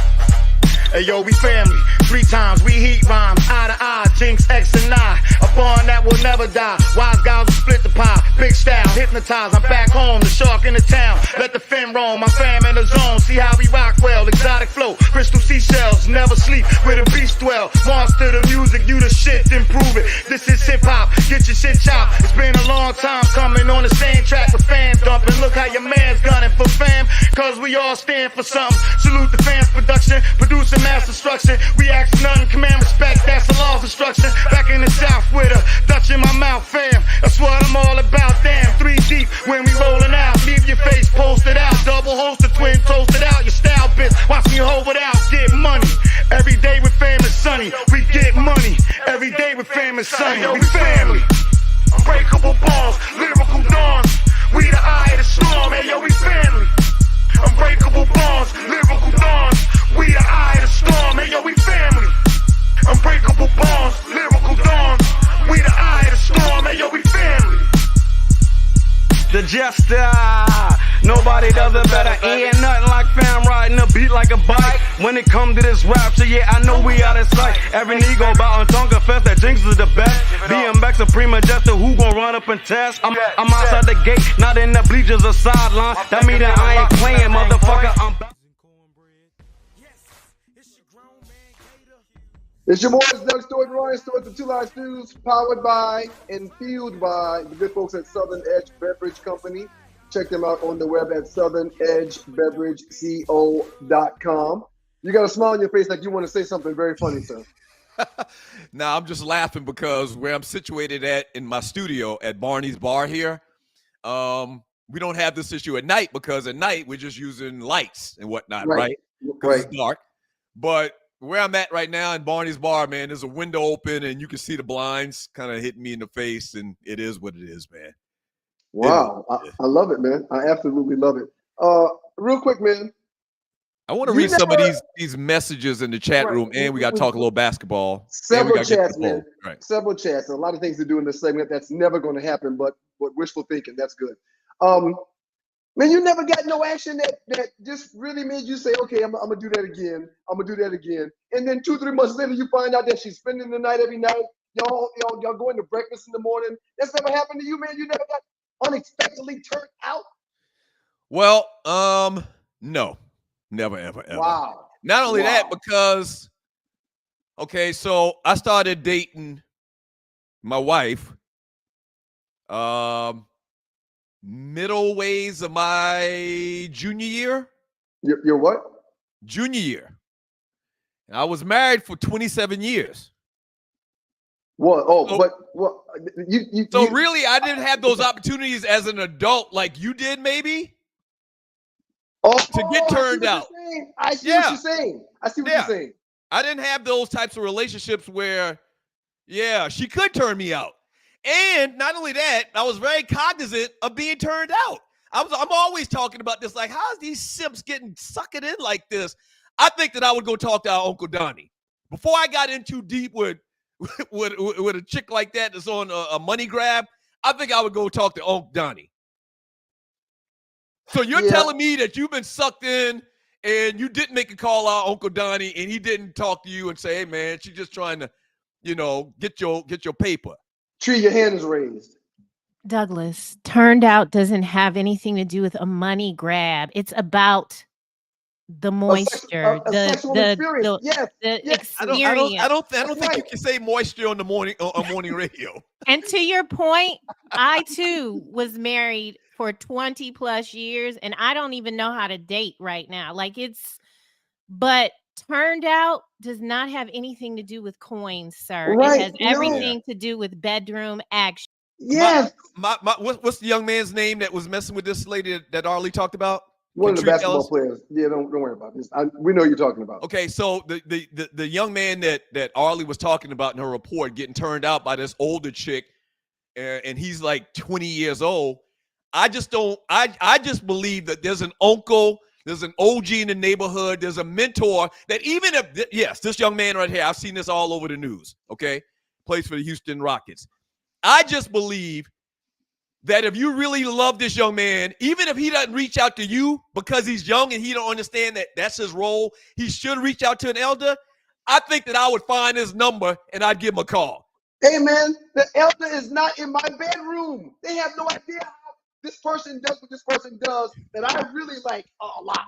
Hey yo, we family. 3 times we heat rhymes, eye to eye, Jinx, X and I. A bond that will never die. Wise guys will split the pie. Big style, hypnotize. I'm back home, the shark in the town. Let the fam roam, my fam in the zone. See how we rock well, exotic flow. Crystal seashells, never sleep where the beast dwell. Monster the music, you the shit, then prove it. This is hip hop, get your shit chopped. It's been a long time coming on the same track with fam dumping. Look how your man's gunning for fam, cause we all stand for something. Salute the fans production, producing mass destruction. We ask nothing, command respect, that's the law of instruction. Back in the south with a Dutch in my mouth, fam. That's what I'm all about, damn. 3 deep when we rolling out. Leave your face posted out. Double holster, twin toasted out. Your style bitch, watch me hold it out. Get money. Every day with fam is sunny. We get jester. Nobody does it better. Ain't nothing like fam riding a beat like a bike. When it come to this rap shit, yeah, I know we out of sight. Every nigga bout on Tonka Fest, that Jinx is the best. BMX Supreme Jester, who gon' run up and test? I'm outside the gate, not in the bleachers or sideline. That mean that I ain't playing, motherfucker. I'm back. It's your boys, Doug Stewart and Ryan Stewart, the Two Live Stews, powered by and fueled by the good folks at Southern Edge Beverage Company. Check them out on the web at southernedgebeverageco.com. You got a smile on your face like you want to say something very funny, sir. Now, I'm just laughing because where I'm situated at in my studio at Barney's Bar here, we don't have this issue at night because at night we're just using lights and whatnot, right? Because it's dark. But where I'm at right now in Barney's Bar, man, there's a window open and you can see the blinds kind of hitting me in the face, and it is what it is, man. Wow. I love it, man. I absolutely love it. Real quick, man. I want to read some of these messages in the chat room, and we got to talk a little basketball. Several chats, man. Right. Several chats. A lot of things to do in this segment. That's never going to happen, but wishful thinking, that's good. Man, you never got no action that just really made you say, okay, I'm going to do that again. I'm going to do that again. And then 2-3 months later, you find out that she's spending the night every night. Y'all going to breakfast in the morning. That's never happened to you, man. You never got unexpectedly turned out. Well, no, never, ever. Wow. Not only that, because, okay, so I started dating my wife, middle ways of my junior year. Your what? Junior year. And I was married for 27 years. What? Oh, so, but what? So really, I didn't have those opportunities as an adult like you did, maybe. To get turned out. I see what you're saying. You're saying. I didn't have those types of relationships where, she could turn me out. And not only that, I was very cognizant of being turned out. I'm always talking about this, like, how's these simps getting sucked in like this? I think that I would go talk to our Uncle Donnie. Before I got in too deep with a chick like that that's on a money grab, I think I would go talk to Uncle Donnie. So you're telling me that you've been sucked in and you didn't make a call out Uncle Donnie and he didn't talk to you and say, hey, man, she's just trying to, get your paper. Tree, your hand is raised. Douglas, turned out doesn't have anything to do with a money grab. It's about the moisture, the experience. I don't think you can say moisture on morning radio. And to your point, I too was married for 20 plus years, and I don't even know how to date right now. But turned out does not have anything to do with coins, sir. Right. It has everything to do with bedroom action. Yes. What's the young man's name that was messing with this lady that Arlie talked about? One of the basketball players. Yeah, don't worry about this. We know what you're talking about. Okay, so the young man that Arlie was talking about in her report getting turned out by this older chick, and he's like 20 years old. I just believe that there's an uncle, there's an OG in the neighborhood, there's a mentor that even if, this young man right here, I've seen this all over the news, okay? Plays for the Houston Rockets. I just believe that if you really love this young man, even if he doesn't reach out to you because he's young and he don't understand that that's his role, he should reach out to an elder. I think that I would find his number and I'd give him a call. Hey, man, the elder is not in my bedroom. They have no idea how this person does what this person does that I really like a lot.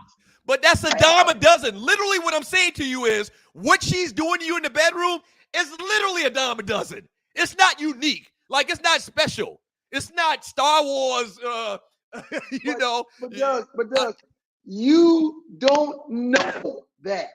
But that's a dime a dozen. Literally what I'm saying to you is what she's doing to you in the bedroom is literally a dime a dozen. It's not unique. Like, it's not special. It's not Star Wars, But Doug, you don't know that.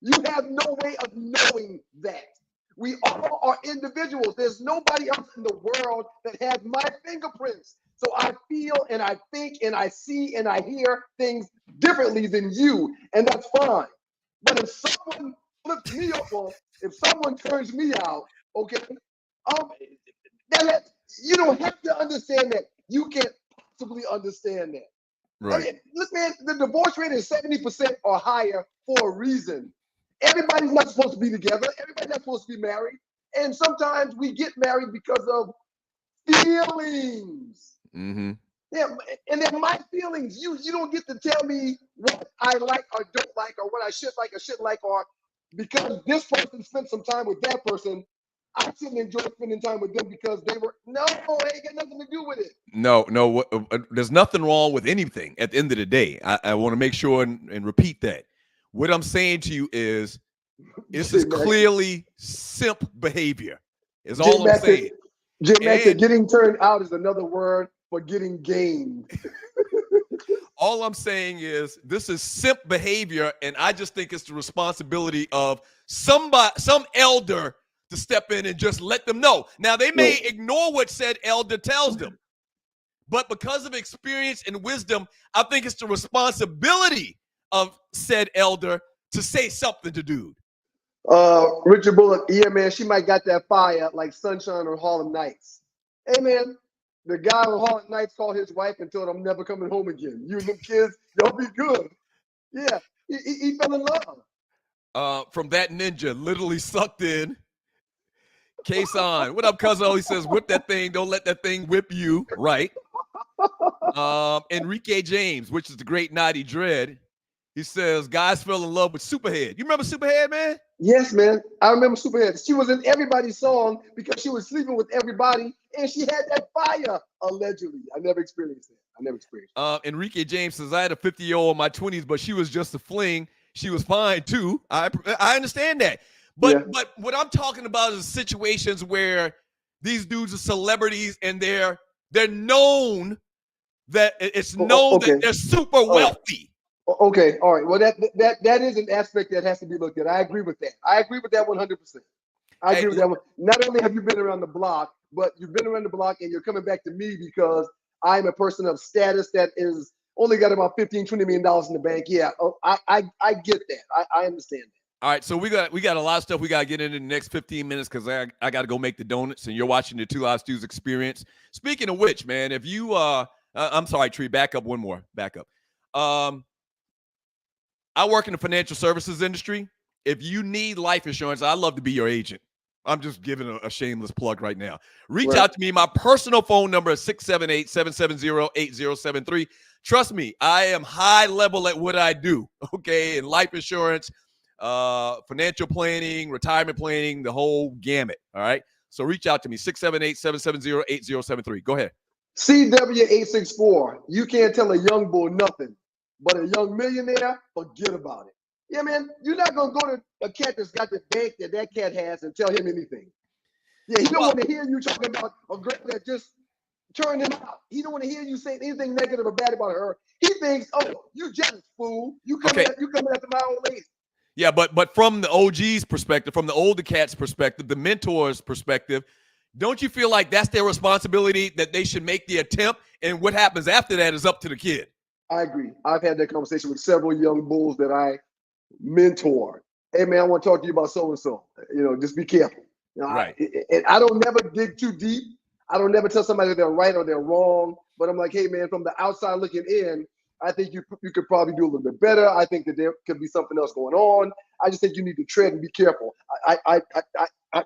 You have no way of knowing that. We all are individuals. There's nobody else in the world that has my fingerprints. So I feel and I think and I see and I hear things differently than you, and that's fine. But if someone flips me over, if someone turns me out, okay, you don't have to understand that. You can't possibly understand that. Right. I mean, look, man, the divorce rate is 70% or higher for a reason. Everybody's not supposed to be together. Everybody's not supposed to be married. And sometimes we get married because of feelings. Mm-hmm. Yeah, and then my feelings, you don't get to tell me what I like or don't like or what I should like or shouldn't like, or because this person spent some time with that person, I shouldn't enjoy spending time with them because they were, no, it ain't got nothing to do with it. No, there's nothing wrong with anything at the end of the day. I want to make sure and repeat that. What I'm saying to you is this is clearly simp behavior, is all I'm saying. Getting turned out is another word for getting gained. All I'm saying is this is simp behavior, and I just think it's the responsibility of some elder to step in and just let them know. Now, they may ignore what said elder tells them, but because of experience and wisdom, I think it's the responsibility of said elder to say something to dude. Richard Bullock, yeah, man, she might got that fire like Sunshine or Harlem Nights. Hey, man, the guy on Harlem Nights called his wife and told him, I'm never coming home again. You and them kids, y'all be good. Yeah, he fell in love. From that ninja, literally sucked in. Kason, what up, cousin? He says, whip that thing. Don't let that thing whip you. Right. Enrique James, which is the great Naughty Dread. He says, guys fell in love with Superhead. You remember Superhead, man? Yes, man. I remember Superhead. She was in everybody's song because she was sleeping with everybody, and she had that fire, allegedly. I never experienced it. Enrique James says, I had a 50-year-old in my 20s, but she was just a fling. She was fine, too. I understand that. But what I'm talking about is situations where these dudes are celebrities and they're known that it's known that they're super wealthy. Okay, all right. Well, that is an aspect that has to be looked at. I agree with that. I agree with that 100%. I agree with that one. Not only have you been around the block, but you've been around the block and you're coming back to me because I'm a person of status that is only got about $15, $20 million in the bank. Yeah, I get that. I understand that. All right, so we got a lot of stuff we got to get into the next 15 minutes because I got to go make the donuts, and you're watching the Two Live Stews Experience. Speaking of which, man, if you I'm sorry, Tree, back up one more. Back up. I work in the financial services industry. If you need life insurance, I'd love to be your agent. I'm just giving a shameless plug right now. Reach out to me. My personal phone number is 678-770-8073. Trust me, I am high level at what I do, okay? In life insurance, financial planning, retirement planning, the whole gamut, all right? So reach out to me, 678-770-8073. Go ahead. CW864, you can't tell a young bull nothing, but a young millionaire, forget about it. Yeah, man, you're not going to go to a cat that's got the bank that cat has and tell him anything. Yeah, he don't want to hear you talking about a girl that just turned him out. He don't want to hear you say anything negative or bad about her. He thinks, oh, you jealous, fool. You coming after my old lady. Yeah, but from the OG's perspective, from the older cat's perspective, the mentor's perspective, don't you feel like that's their responsibility, that they should make the attempt, and what happens after that is up to the kid? I agree. I've had that conversation with several young bulls that I mentor. Hey, man, I want to talk to you about so-and-so. You know, just be careful. You know, right. I don't never dig too deep. I don't never tell somebody they're right or they're wrong. But I'm like, hey, man, from the outside looking in, I think you could probably do a little bit better. I think that there could be something else going on. I just think you need to tread and be careful. I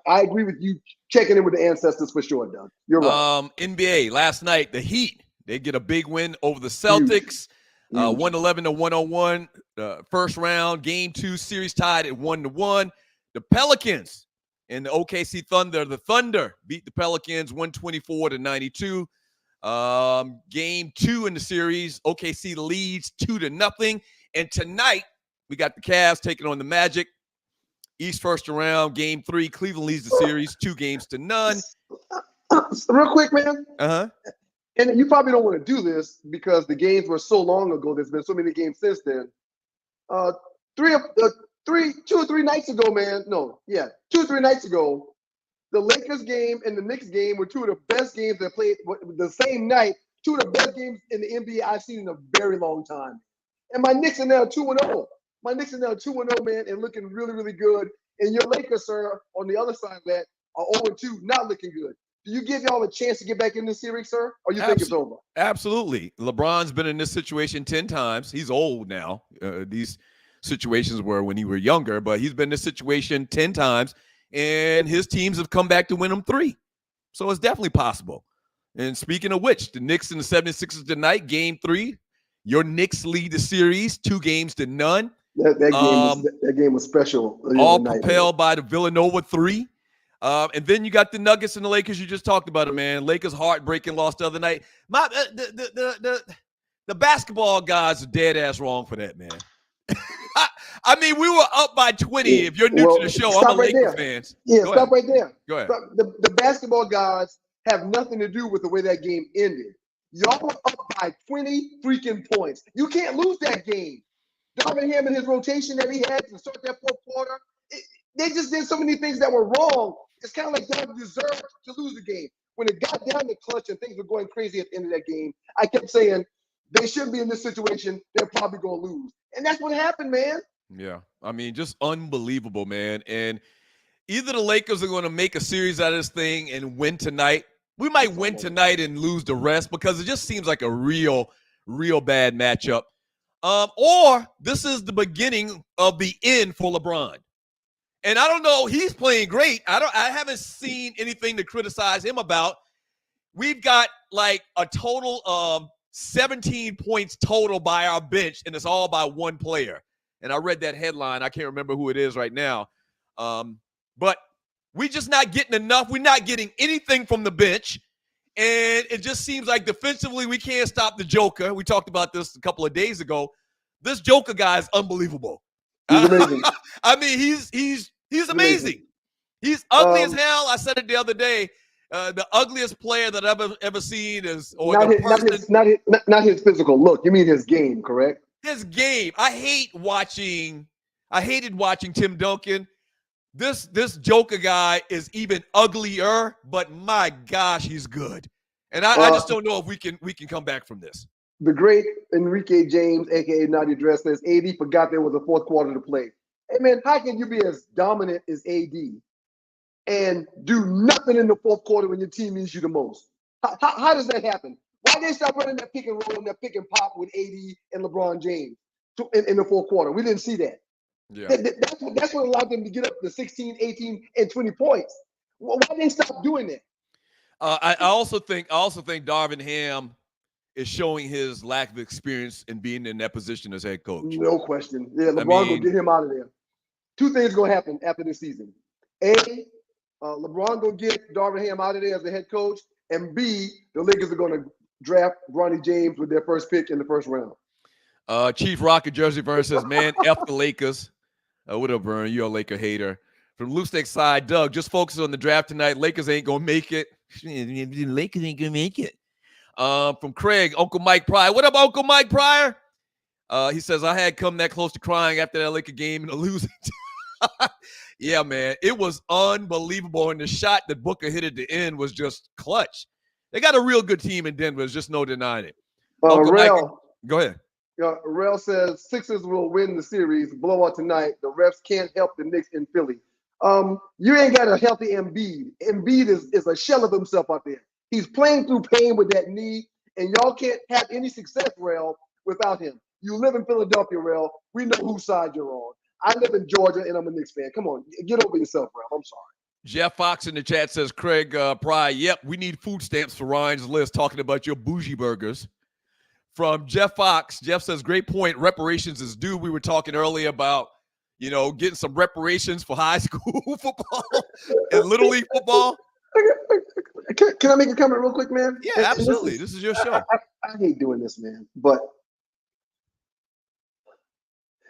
agree with you checking in with the ancestors for sure, Doug. You're right. NBA last night, the Heat, they get a big win over the Celtics, 111-101. First round, game 2, series tied at 1-1. The Pelicans and the OKC Thunder. The Thunder beat the Pelicans 124-92. Game 2 in the series, OKC leads 2-0. And tonight, we got the Cavs taking on the Magic. East first round, game 3. Cleveland leads the series 2-0. Real quick, man. Uh-huh. And you probably don't want to do this because the games were so long ago. There's been so many games since then. 2 or 3 nights ago, man. 2 or 3 nights ago, the Lakers game and the Knicks game were 2 of the best games that played the same night. 2 of the best games in the NBA I've seen in a very long time. And my Knicks are now 2-0. My Knicks are now 2-0, man, and looking really, really good. And your Lakers, sir, on the other side of that, are 0-2, not looking good. Do you give y'all a chance to get back in this series, sir? Or you think it's over? Absolutely. LeBron's been in this situation 10 times. He's old now. These situations were when he were younger, but he's been in this situation 10 times, and his teams have come back to win them 3. So it's definitely possible. And speaking of which, the Knicks and the 76ers tonight, game 3. Your Knicks lead the series 2-0. That game was special. All propelled by the Villanova 3. And then you got the Nuggets and the Lakers. You just talked about it, man. Lakers heartbreaking loss the other night. The basketball guys are dead ass wrong for that, man. I mean, we were up by 20. If you're new to the show, I'm a Lakers fan. Yeah, stop right there. Go ahead. The basketball guys have nothing to do with the way that game ended. Y'all were up by 20 freaking points. You can't lose that game. Darvin Ham and his rotation that he had to start that fourth quarter, they just did so many things that were wrong. It's kind of like Darvin deserved to lose the game. When it got down to clutch and things were going crazy at the end of that game, I kept saying, they shouldn't be in this situation. They're probably going to lose. And that's what happened, man. Yeah. I mean, just unbelievable, man. And either the Lakers are going to make a series out of this thing and win tonight. We might win tonight and lose the rest because it just seems like a real bad matchup. Or this is the beginning of the end for LeBron. And I don't know. He's playing great. I haven't seen anything to criticize him about. We've got like a total of 17 points total by our bench, and it's all by one player. And I read that headline. I can't remember who it is right now. But we're just not getting enough. We're not getting anything from the bench. And it just seems like defensively we can't stop the Joker. We talked about this a couple of days ago. This Joker guy is unbelievable. He's amazing. I mean, he's amazing. He's ugly as hell. I said it the other day. The ugliest player that I've ever seen is not his physical look. You mean his game, correct? His game. I hated watching Tim Duncan. This Joker guy is even uglier, but my gosh, he's good. And I just don't know if we can come back from this. The great Enrique James, aka Naughty Dress, says AD forgot there was a fourth quarter to play. Hey man, how can you be as dominant as AD and do nothing in the fourth quarter when your team needs you the most? How does that happen? Why did they stop running that pick and roll and that pick and pop with AD and LeBron James in the fourth quarter? We didn't see that. Yeah. That's what allowed them to get up to 16, 18, and 20 points. Why did they stop doing that? I also think Darvin Ham is showing his lack of experience in being in that position as head coach. No question. Yeah, LeBron will get him out of there. Two things going to happen after this season. A, LeBron going to get Darvin Ham out of there as the head coach. And B, the Lakers are going to draft Bronny James with their first pick in the first round. Chief Rocket Jersey Vern says, man, F the Lakers. What up, Vern? You're a Laker hater. From Loose Neck side, Doug, just focus on the draft tonight. Lakers ain't going to make it. Lakers ain't going to make it. From Craig, Uncle Mike Pryor. What up, Uncle Mike Pryor? He says, I had come that close to crying after that Laker game and losing. Yeah, man. It was unbelievable. And the shot that Booker hit at the end was just clutch. They got a real good team in Denver. There's just no denying it. Uncle Mike, go ahead. Rel says Sixers will win the series, blowout tonight. The refs can't help the Knicks in Philly. You ain't got a healthy Embiid. Embiid is a shell of himself out there. He's playing through pain with that knee, and y'all can't have any success, Rel, without him. You live in Philadelphia, Rel. We know whose side you're on. I live in Georgia, and I'm a Knicks fan. Come on, get over yourself, Rel. I'm sorry. Jeff Fox in the chat says, Craig Pryor, yep, we need food stamps for Ryan's list, talking about your bougie burgers. From Jeff Fox, Jeff says, great point. Reparations is due. We were talking earlier about, getting some reparations for high school football and Little League football. Can I make a comment real quick, man? Yeah, absolutely. This is your show. I hate doing this, man. But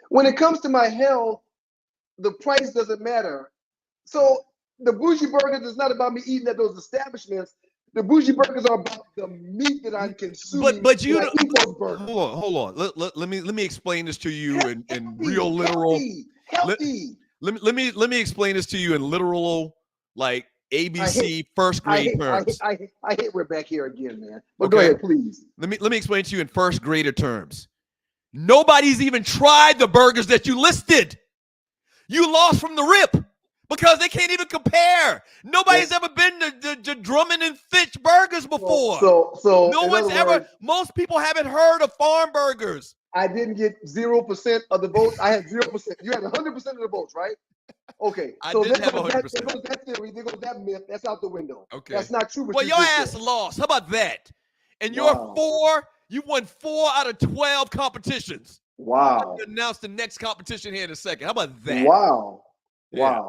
when it comes to my health, the price doesn't matter. So the bougie burgers is not about me eating at those establishments. The bougie burgers are about the meat that I'm consuming. But you hold on. Let me explain this to you in real literal. Healthy. Let me explain this to you in literal, like ABC first grade terms. I hate we're back here again, man. But okay. Go ahead, please. Let me explain to you in first grader terms. Nobody's even tried the burgers that you listed. You lost from the rip. Because they can't even compare. Nobody's ever been to Drummond and Fitch Burgers before. So no one's ever. Most people haven't heard of farm burgers. I didn't get 0% of the votes. I had 0%. You had 100% of the votes, right? Okay. I So didn't have there 100%. goes that theory. There goes that myth. That's out the window. Okay. That's not true. Well, your ass lost. How about that? And you won 4 out of 12 competitions. Wow. I'll announce the next competition here in a second. How about that? Wow. Yeah.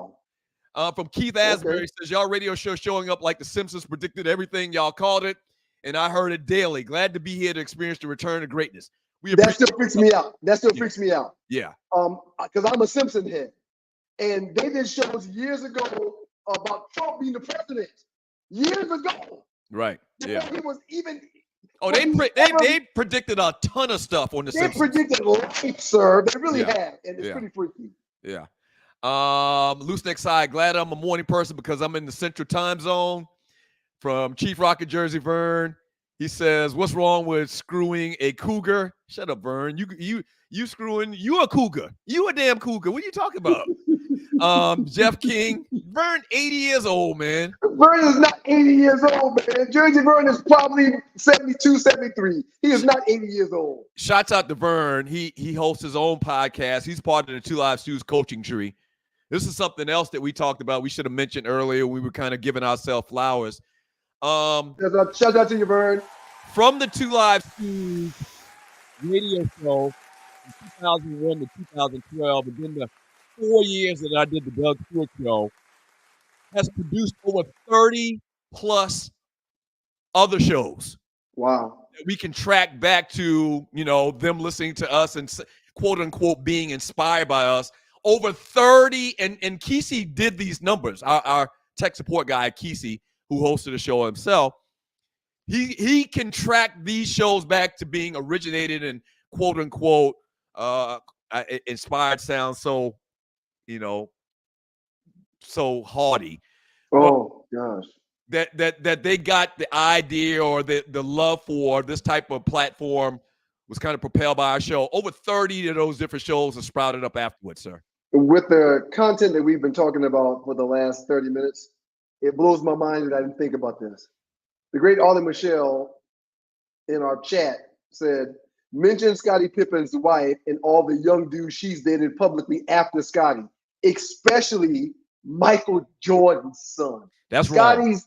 Wow. From Keith Asbury says, y'all radio show showing up like the Simpsons predicted everything. Y'all called it, and I heard it daily. Glad to be here to experience the return of greatness. That still freaks me out. That still freaks me out. Yeah. Because I'm a Simpson head. And they did shows years ago about Trump being the president. Years ago. Right. Yeah. He was even. Oh, they predicted a ton of stuff on the Simpsons. They predicted life, sir. They really have. And it's pretty freaky. Yeah. Loose neck side. Glad I'm a morning person because I'm in the central time zone. From Chief Rocket Jersey Vern. He says, what's wrong with screwing a cougar? Shut up, Vern. You screwing, you a cougar. You a damn cougar. What are you talking about? Jeff King. Vern, 80 years old, man. Vern is not 80 years old, man. Jersey Vern is probably 72, 73. He is not 80 years old. Shouts out to Vern. He hosts his own podcast. He's part of the Two Live Stews coaching tree. This is something else that we talked about. We should have mentioned earlier. We were kind of giving ourselves flowers. Shout out to you, Vern. From the Two Live Stews radio show from 2001 to 2012, and then the 4 years that I did the Doug Stewart show, has produced over 30 plus other shows. Wow. That we can track back to, them listening to us and quote unquote being inspired by us. Over 30, and Kesey did these numbers. Our tech support guy, Kesey, who hosted the show himself, he can track these shows back to being originated and quote unquote inspired. Sounds so, so haughty. Oh gosh. That they got the idea or the love for this type of platform was kind of propelled by our show. Over 30 of those different shows have sprouted up afterwards, sir. With the content that we've been talking about for the last 30 minutes, it blows my mind that I didn't think about this. The great Ollie Michelle in our chat said, mention Scottie Pippen's wife and all the young dudes she's dated publicly after Scottie, especially Michael Jordan's son. That's Scottie's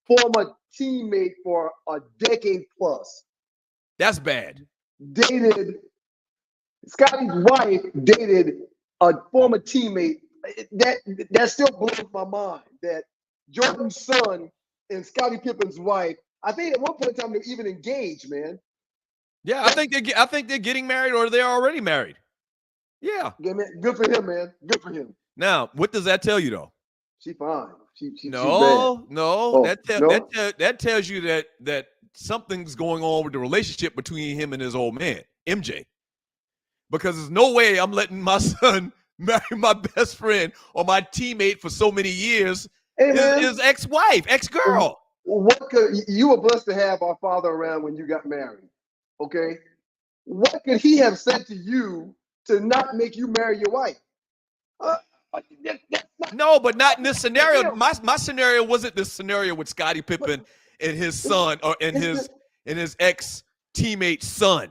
former teammate for a decade plus. That's bad. Scottie's wife dated a former teammate. That still blows my mind that Jordan's son and Scottie Pippen's wife, I think at one point in time they're even engaged, man. Yeah, I think they're getting married or they're already married. Yeah. Good for him, man. Good for him. Now, what does that tell you though? She fine. She's no. Oh, that tells you that something's going on with the relationship between him and his old man, MJ. Because there's no way I'm letting my son marry my best friend or my teammate for so many years, his ex-wife, ex-girl. You were blessed to have our father around when you got married, okay? What could he have said to you to not make you marry your wife? No, but not in this scenario. My scenario wasn't this scenario with Scottie Pippen and his son or and his ex-teammate's son.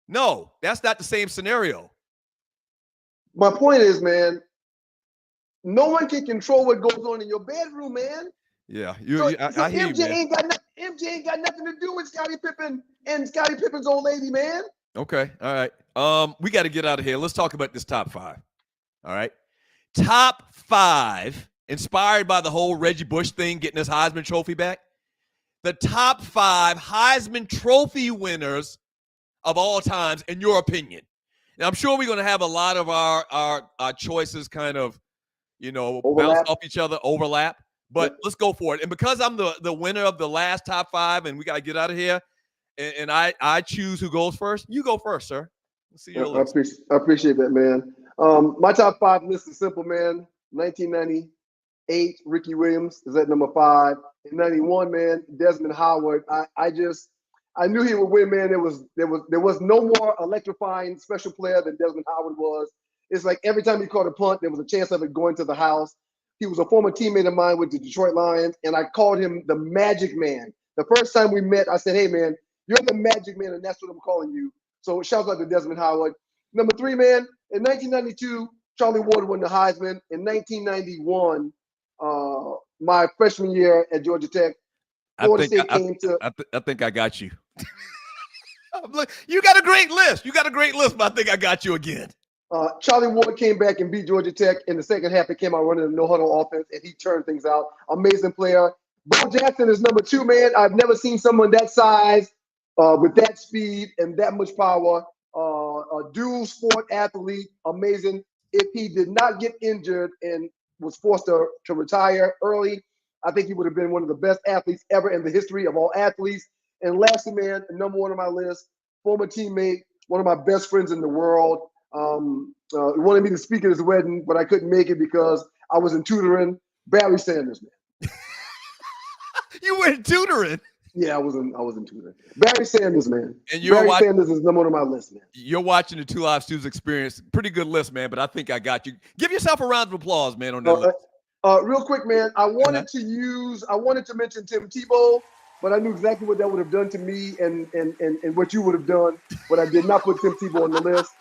No, that's not the same scenario. My point is, man, no one can control what goes on in your bedroom, man. Yeah, I hear MJ you, man. MJ ain't got nothing to do with Scottie Pippen and Scottie Pippen's old lady, man. Okay, all right. We got to get out of here. Let's talk about this top 5. All right, top 5, inspired by the whole Reggie Bush thing, getting his Heisman Trophy back. The top 5 Heisman Trophy winners of all times, in your opinion. Now, I'm sure we're going to have a lot of our choices kind of, bounce off each other, overlap. But let's go for it. And because I'm the winner of the last top 5, and we got to get out of here, and I choose who goes first, you go first, sir. Let's see your list. I appreciate that, man. My top 5 list is simple, man. 1998, Ricky Williams is at number 5. In 91, man, Desmond Howard. I knew he would win, man. There was no more electrifying special player than Desmond Howard was. It's like every time he caught a punt, there was a chance of it going to the house. He was a former teammate of mine with the Detroit Lions, and I called him the Magic Man. The first time we met, I said, hey, man, you're the Magic Man, and that's what I'm calling you So shout out to Desmond Howard. Number 3, man, in 1992, Charlie Ward won the Heisman. In 1991, my freshman year at Georgia Tech, Florida State came to. I think I got you. Look, you got a great list. But I think I got you again. Charlie Ward came back and beat Georgia Tech. In the second half, it came out running a no-huddle offense, and he turned things out. Amazing player. Bo Jackson is number 2, man. I've never seen someone that size, with that speed and that much power. A dual sport athlete, amazing. If he did not get injured and was forced to retire early, I think he would have been one of the best athletes ever in the history of all athletes. And lastly, man, number 1 on my list, former teammate, one of my best friends in the world. He wanted me to speak at his wedding, but I couldn't make it because I was in tutoring. Barry Sanders, man. You were in tutoring? Yeah, I was in tutoring. Barry Sanders, man. And Barry Sanders is number 1 on my list, man. You're watching the Two Live Stews Experience. Pretty good list, man, but I think I got you. Give yourself a round of applause, man, on that list. Real quick, man, I wanted to mention Tim Tebow, but I knew exactly what that would have done to me and what you would have done, but I did not put Tim Tebow on the list.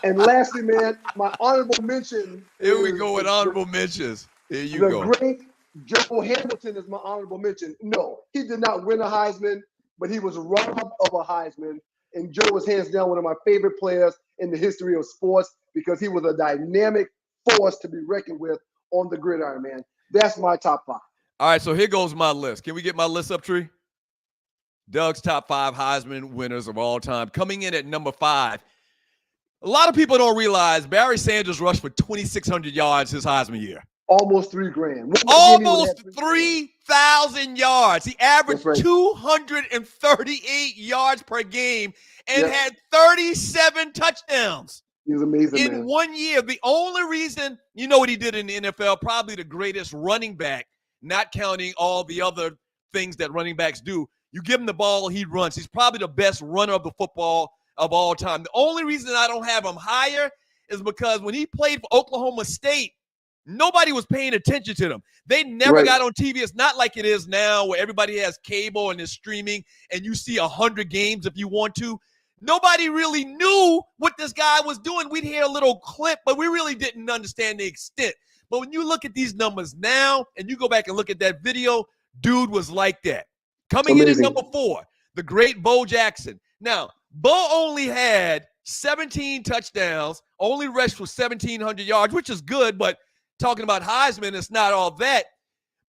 And lastly, man, my honorable mention. Here we go with honorable mentions. Here you go. The great Joe Hamilton is my honorable mention. No, he did not win a Heisman, but he was robbed of a Heisman. And Joe was hands down one of my favorite players in the history of sports because he was a dynamic force to be reckoned with on the gridiron, man. That's my top 5. All right, so here goes my list. Can we get my list up, Tree? Doug's top 5 Heisman winners of all time. Coming in at number 5. A lot of people don't realize Barry Sanders rushed for 2,600 yards his Heisman year. Almost $3,000. Almost 3,000 yards. He averaged 238 yards per game and had 37 touchdowns. He was amazing, in man. 1 year. The only reason, you know what he did in the NFL, probably the greatest running back, not counting all the other things that running backs do. You give him the ball, he runs. He's probably the best runner of the football of all time. The only reason I don't have him higher is because when he played for Oklahoma State, nobody was paying attention to them. They never got on TV. It's not like it is now where everybody has cable and is streaming and you see 100 games if you want to. Nobody really knew what this guy was doing. We'd hear a little clip, but we really didn't understand the extent. But when you look at these numbers now and you go back and look at that video, dude was like that. Coming in at number 4, the great Bo Jackson. Now, Bo only had 17 touchdowns, only rushed for 1,700 yards, which is good, but talking about Heisman, it's not all that.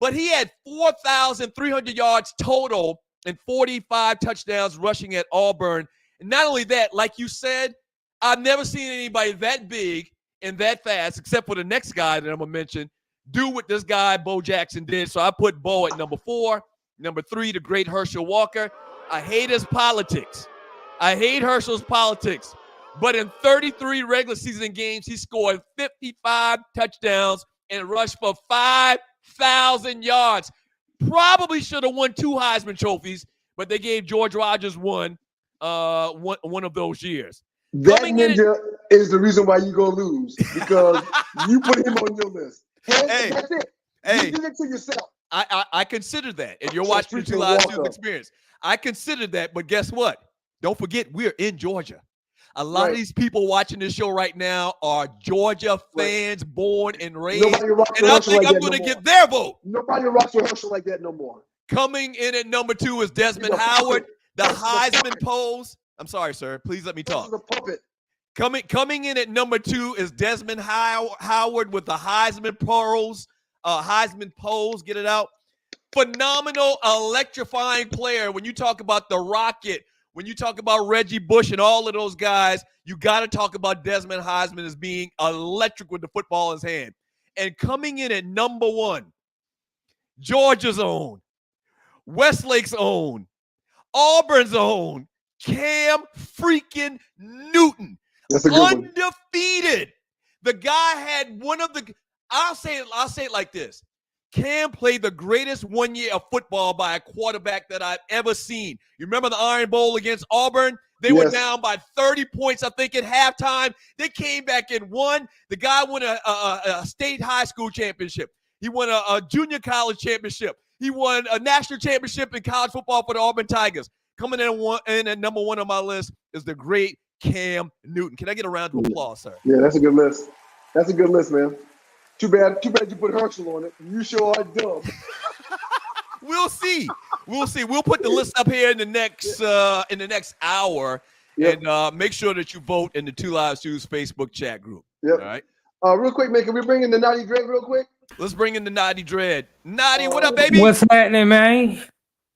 But he had 4,300 yards total and 45 touchdowns rushing at Auburn. And not only that, like you said, I've never seen anybody that big and that fast, except for the next guy that I'm going to mention, do what this guy, Bo Jackson, did. So I put Bo at number 4. Number 3, the great Herschel Walker. I hate his politics. I hate Herschel's politics. But in 33 regular season games, he scored 55 touchdowns and rushed for 5,000 yards. Probably should have won 2 Heisman trophies, but they gave George Rogers one of those years. That ninja is the reason why you're going to lose, because you put him on your list. That's it. You did it to yourself. I considered that, and you're watching the Two Live Stews Experience. I considered that, but guess what? Don't forget, we're in Georgia. A lot of these people watching this show right now are Georgia fans, born and raised, and I think I'm going to get their vote. Nobody rocks with Herschel like that no more. Coming in at number 2 is Desmond Howard, the Heisman pose. I'm sorry, sir. Please let me talk. This is a puppet. Coming in at number 2 is Desmond Howard with the Heisman pose. Heisman pose, get it out. Phenomenal, electrifying player. When you talk about the Rocket, when you talk about Reggie Bush and all of those guys, you got to talk about Desmond Heisman as being electric with the football in his hand. And coming in at number 1, Georgia's own, Westlake's own, Auburn's own, Cam freaking Newton. That's a good one. Undefeated. The guy had one of the, I'll say it like this. Cam played the greatest 1 year of football by a quarterback that I've ever seen. You remember the Iron Bowl against Auburn? They were down by 30 points, I think, at halftime. They came back and won. The guy won a state high school championship. He won a junior college championship. He won a national championship in college football for the Auburn Tigers. Coming in at number one on my list is the great Cam Newton. Can I get a round of applause, sir? Yeah, that's a good list. That's a good list, man. Too bad you put Herschel on it. You sure are dumb. We'll see. We'll put the list up here in the next hour, and make sure that you vote in the Two Live Stews Facebook chat group. Yep. All right. Real quick, man, can we bring in the Naughty Dread real quick? Let's bring in the Naughty Dread. Naughty, what up, baby? What's happening, man?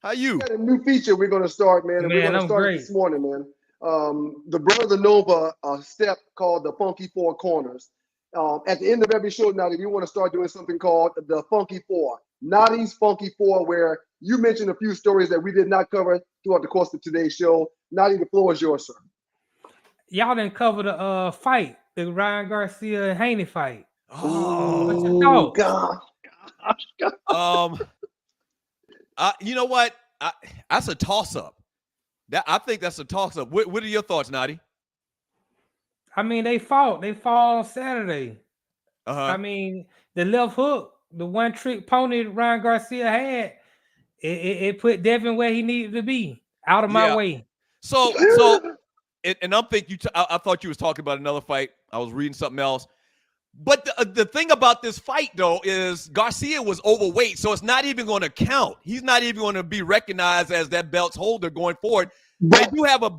How you? We got a new feature we're going to start, man. And we're going to start it this morning, man. The brothers are known for a step called the Funky Four Corners. At the end of every show, Naughty, we want to start doing something called the Funky Four. Naughty's Funky Four, where you mentioned a few stories that we did not cover throughout the course of today's show. Naughty, the floor is yours, sir. Y'all didn't cover the fight, the Ryan Garcia and Haney fight. Oh, God. You know what? That's a toss-up. I think that's a toss-up. What are your thoughts, Naughty? I mean, they fought on Saturday. I mean, the left hook, the one-trick pony Ryan Garcia had, it put Devin where he needed to be, out of my way. So, and I'm thinking I thought you was talking about another fight. I was reading something else. But the thing about this fight, though, is Garcia was overweight, so it's not even going to count. He's not even going to be recognized as that belt's holder going forward. They do have a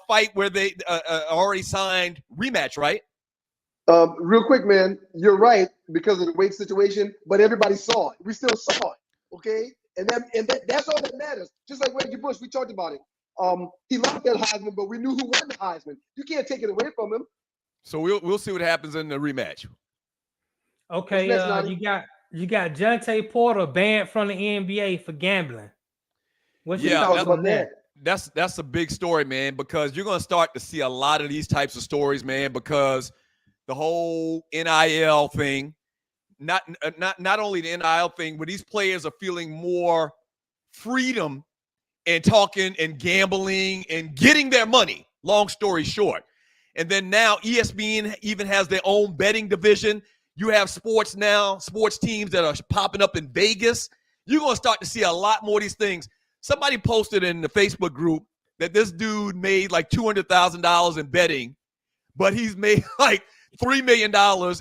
fight where they already signed rematch, right? Real quick, man, you're right because of the weight situation, but everybody saw it. We still saw it, okay? And that's all that matters. Just like Reggie Bush, we talked about it. He lost that Heisman, but we knew who won the Heisman. You can't take it away from him. So we'll see what happens in the rematch. Okay, you got Jonte Porter banned from the NBA for gambling. What's your thoughts on that? That's a big story, man, because you're going to start to see a lot of these types of stories, man, because the whole NIL thing, not only the NIL thing, but these players are feeling more freedom and talking and gambling and getting their money, long story short. And then now ESPN even has their own betting division. You have sports teams that are popping up in Vegas. You're going to start to see a lot more of these things. Somebody posted in the Facebook group that this dude made like $200,000 in betting, but he's made like $3 million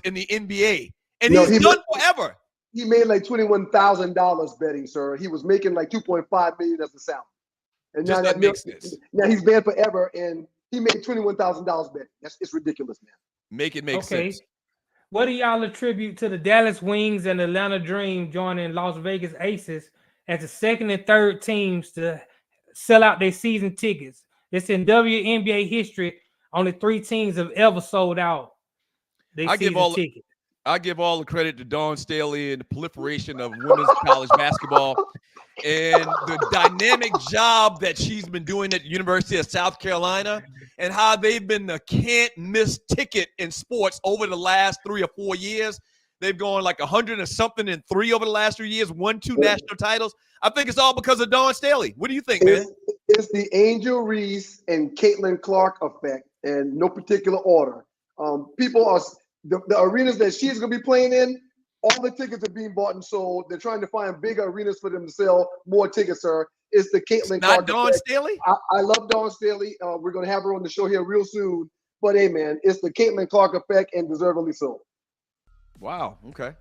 in the NBA. And he's done forever. He made like $21,000 betting, sir. He was making like $2.5 million as a salary. And now that makes sense. Now he's banned forever, and he made $21,000 betting. It's ridiculous, man. Make it make sense. What do y'all attribute to the Dallas Wings and Atlanta Dream joining Las Vegas Aces as the second and third teams to sell out their season tickets? It's in WNBA history. Only 3 teams have ever sold out their season tickets. I give all the credit to Dawn Staley and the proliferation of women's college basketball and the dynamic job that she's been doing at the University of South Carolina and how they've been the can't-miss ticket in sports over the last 3 or 4 years. They've gone like 100 and something and 3 over the last 3 years, won 2 national titles. I think it's all because of Dawn Staley. What do you think, man? It's the Angel Reese and Caitlin Clark effect, and no particular order. People are the arenas that she's going to be playing in. All the tickets are being bought and sold. They're trying to find bigger arenas for them to sell more tickets, sir. It's the Caitlin Clark. Not Dawn Staley? I love Dawn Staley. We're going to have her on the show here real soon. But, hey, man, it's the Caitlin Clark effect, and deservedly so. Wow. Okay.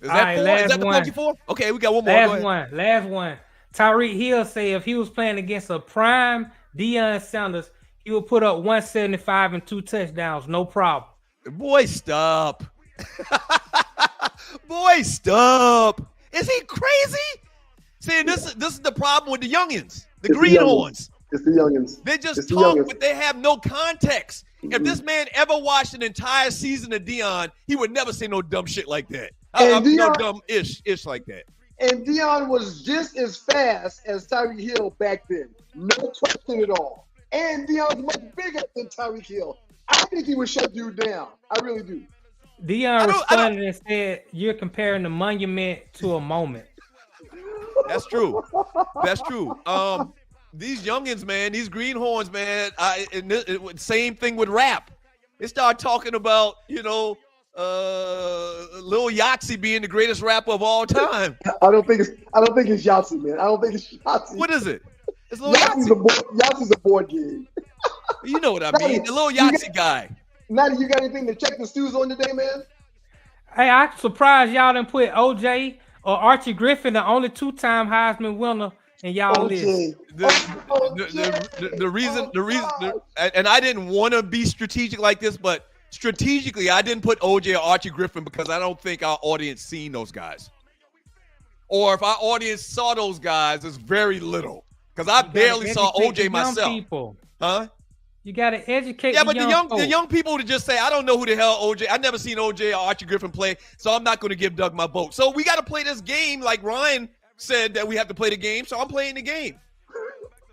Is that four? Is that the Funky Four? Okay, we got one more. Last one. Tyreek Hill said if he was playing against a prime Deion Sanders, he would put up 175 and 2 touchdowns, no problem. Boy, stop. Boy, stop. Is he crazy? See, this is the problem with the youngins, the greenhorns. It's the youngins. They just talk, but they have no context. If this man ever watched an entire season of Deion, he would never say no dumb shit like that. No dumb ish like that. And Deion was just as fast as Tyreek Hill back then. No question at all. And Deion's much bigger than Tyreek Hill. I think he would shut you down. I really do. Deion responded and said, "You're comparing the monument to a moment." That's true. That's true. These youngins, man, these greenhorns, man. Same thing with rap. They start talking about, Lil Yachty being the greatest rapper of all time. I don't think it's Yachty, man. I don't think it's Yachty. What is it? It's little Yahtzee's a board game. You know what I mean? The little Yahtzee guy. Natty, you got anything to check the stews on today, man? Hey, I'm surprised y'all didn't put OJ or Archie Griffin, the only 2-time Heisman winner, in y'all list. The reason, and I didn't want to be strategic like this, but strategically, I didn't put OJ or Archie Griffin because I don't think our audience seen those guys. Or if our audience saw those guys, it's very little. Because I barely saw OJ myself. People. Huh? You got to educate the young people to just say, I don't know who the hell OJ. I never seen OJ or Archie Griffin play, so I'm not going to give Doug my vote. So we got to play this game like Ryan said that we have to play the game, so I'm playing the game.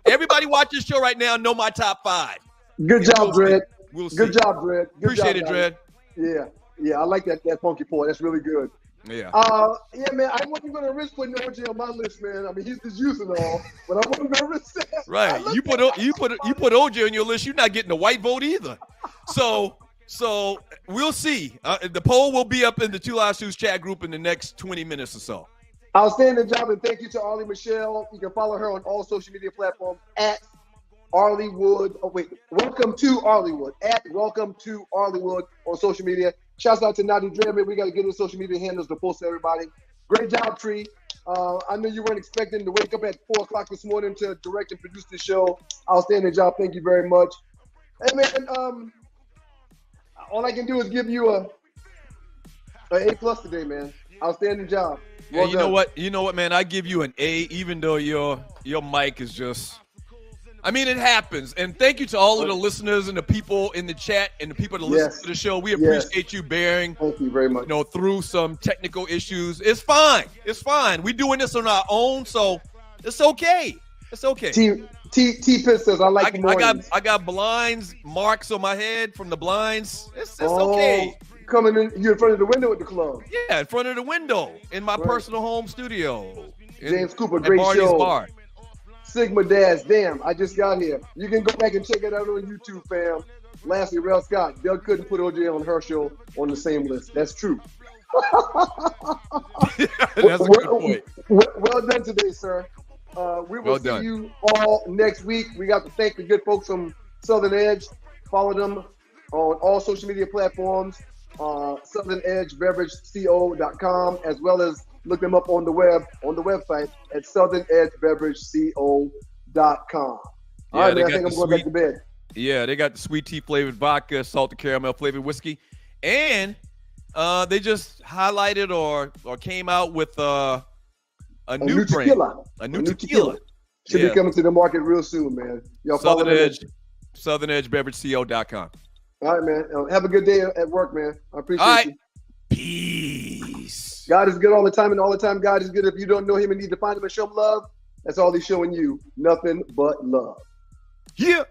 Everybody watch this show right now know my top 5. Good job, Dredd. We'll see. Good job, Dredd. Appreciate it, Dredd. Yeah, I like that funky point. That's really good. Yeah. Yeah, man, I wasn't going to risk putting OJ on my list, man. I mean, he's just using all, but I wasn't going to risk that. Right. You put OJ on your list, you're not getting a white vote either. So we'll see. The poll will be up in the Two Live Stews chat group in the next 20 minutes or so. Outstanding job, and thank you to Arlie Michelle. You can follow her on all social media platforms at Harleywood. Oh, wait. Welcome to Harleywood. At Welcome to Harleywood on social media. Shouts out to Natty Dreadman. We got to get his social media handles to post to everybody. Great job, Tree. I know you weren't expecting to wake up at 4 o'clock this morning to direct and produce this show. Outstanding job. Thank you very much. Hey, man, all I can do is give you a A+ today, man. Outstanding job. Well, you know what, man? I give you an A, even though your mic is just. I mean, it happens. And thank you to all of the listeners and the people in the chat and the people that listen to the show. We appreciate you bearing. Thank you very much. Through some technical issues. It's fine. It's fine. We're doing this on our own, so it's okay. It's okay. T Pitt says, I got blinds, marks on my head from the blinds. It's okay. Coming in, you're in front of the window at the club. Yeah, in front of the window in my personal home studio. James Cooper, great show. Bar. Sigma Dash, damn, I just got here. You can go back and check it out on YouTube, fam. Lastly, Rel Scott, Doug couldn't put OJ on her show on the same list. That's true. That's a good point. Well done today, sir. We will see you all next week. We got to thank the good folks from Southern Edge. Follow them on all social media platforms, southernedgebeverageco.com, as well as look them up on the website at southernedgebeverageco.com. All right, man, I think I'm going back to bed. Yeah, they got the sweet tea flavored vodka, salted caramel flavored whiskey, and they just highlighted or came out with a new brand, a new tequila. Should be coming to the market real soon, man. Y'all follow southernedgebeverageco.com. All right, man. Have a good day at work, man. I appreciate you. Peace. God is good all the time, and all the time God is good. If you don't know him and need to find him and show him love, that's all he's showing you. Nothing but love. Yeah.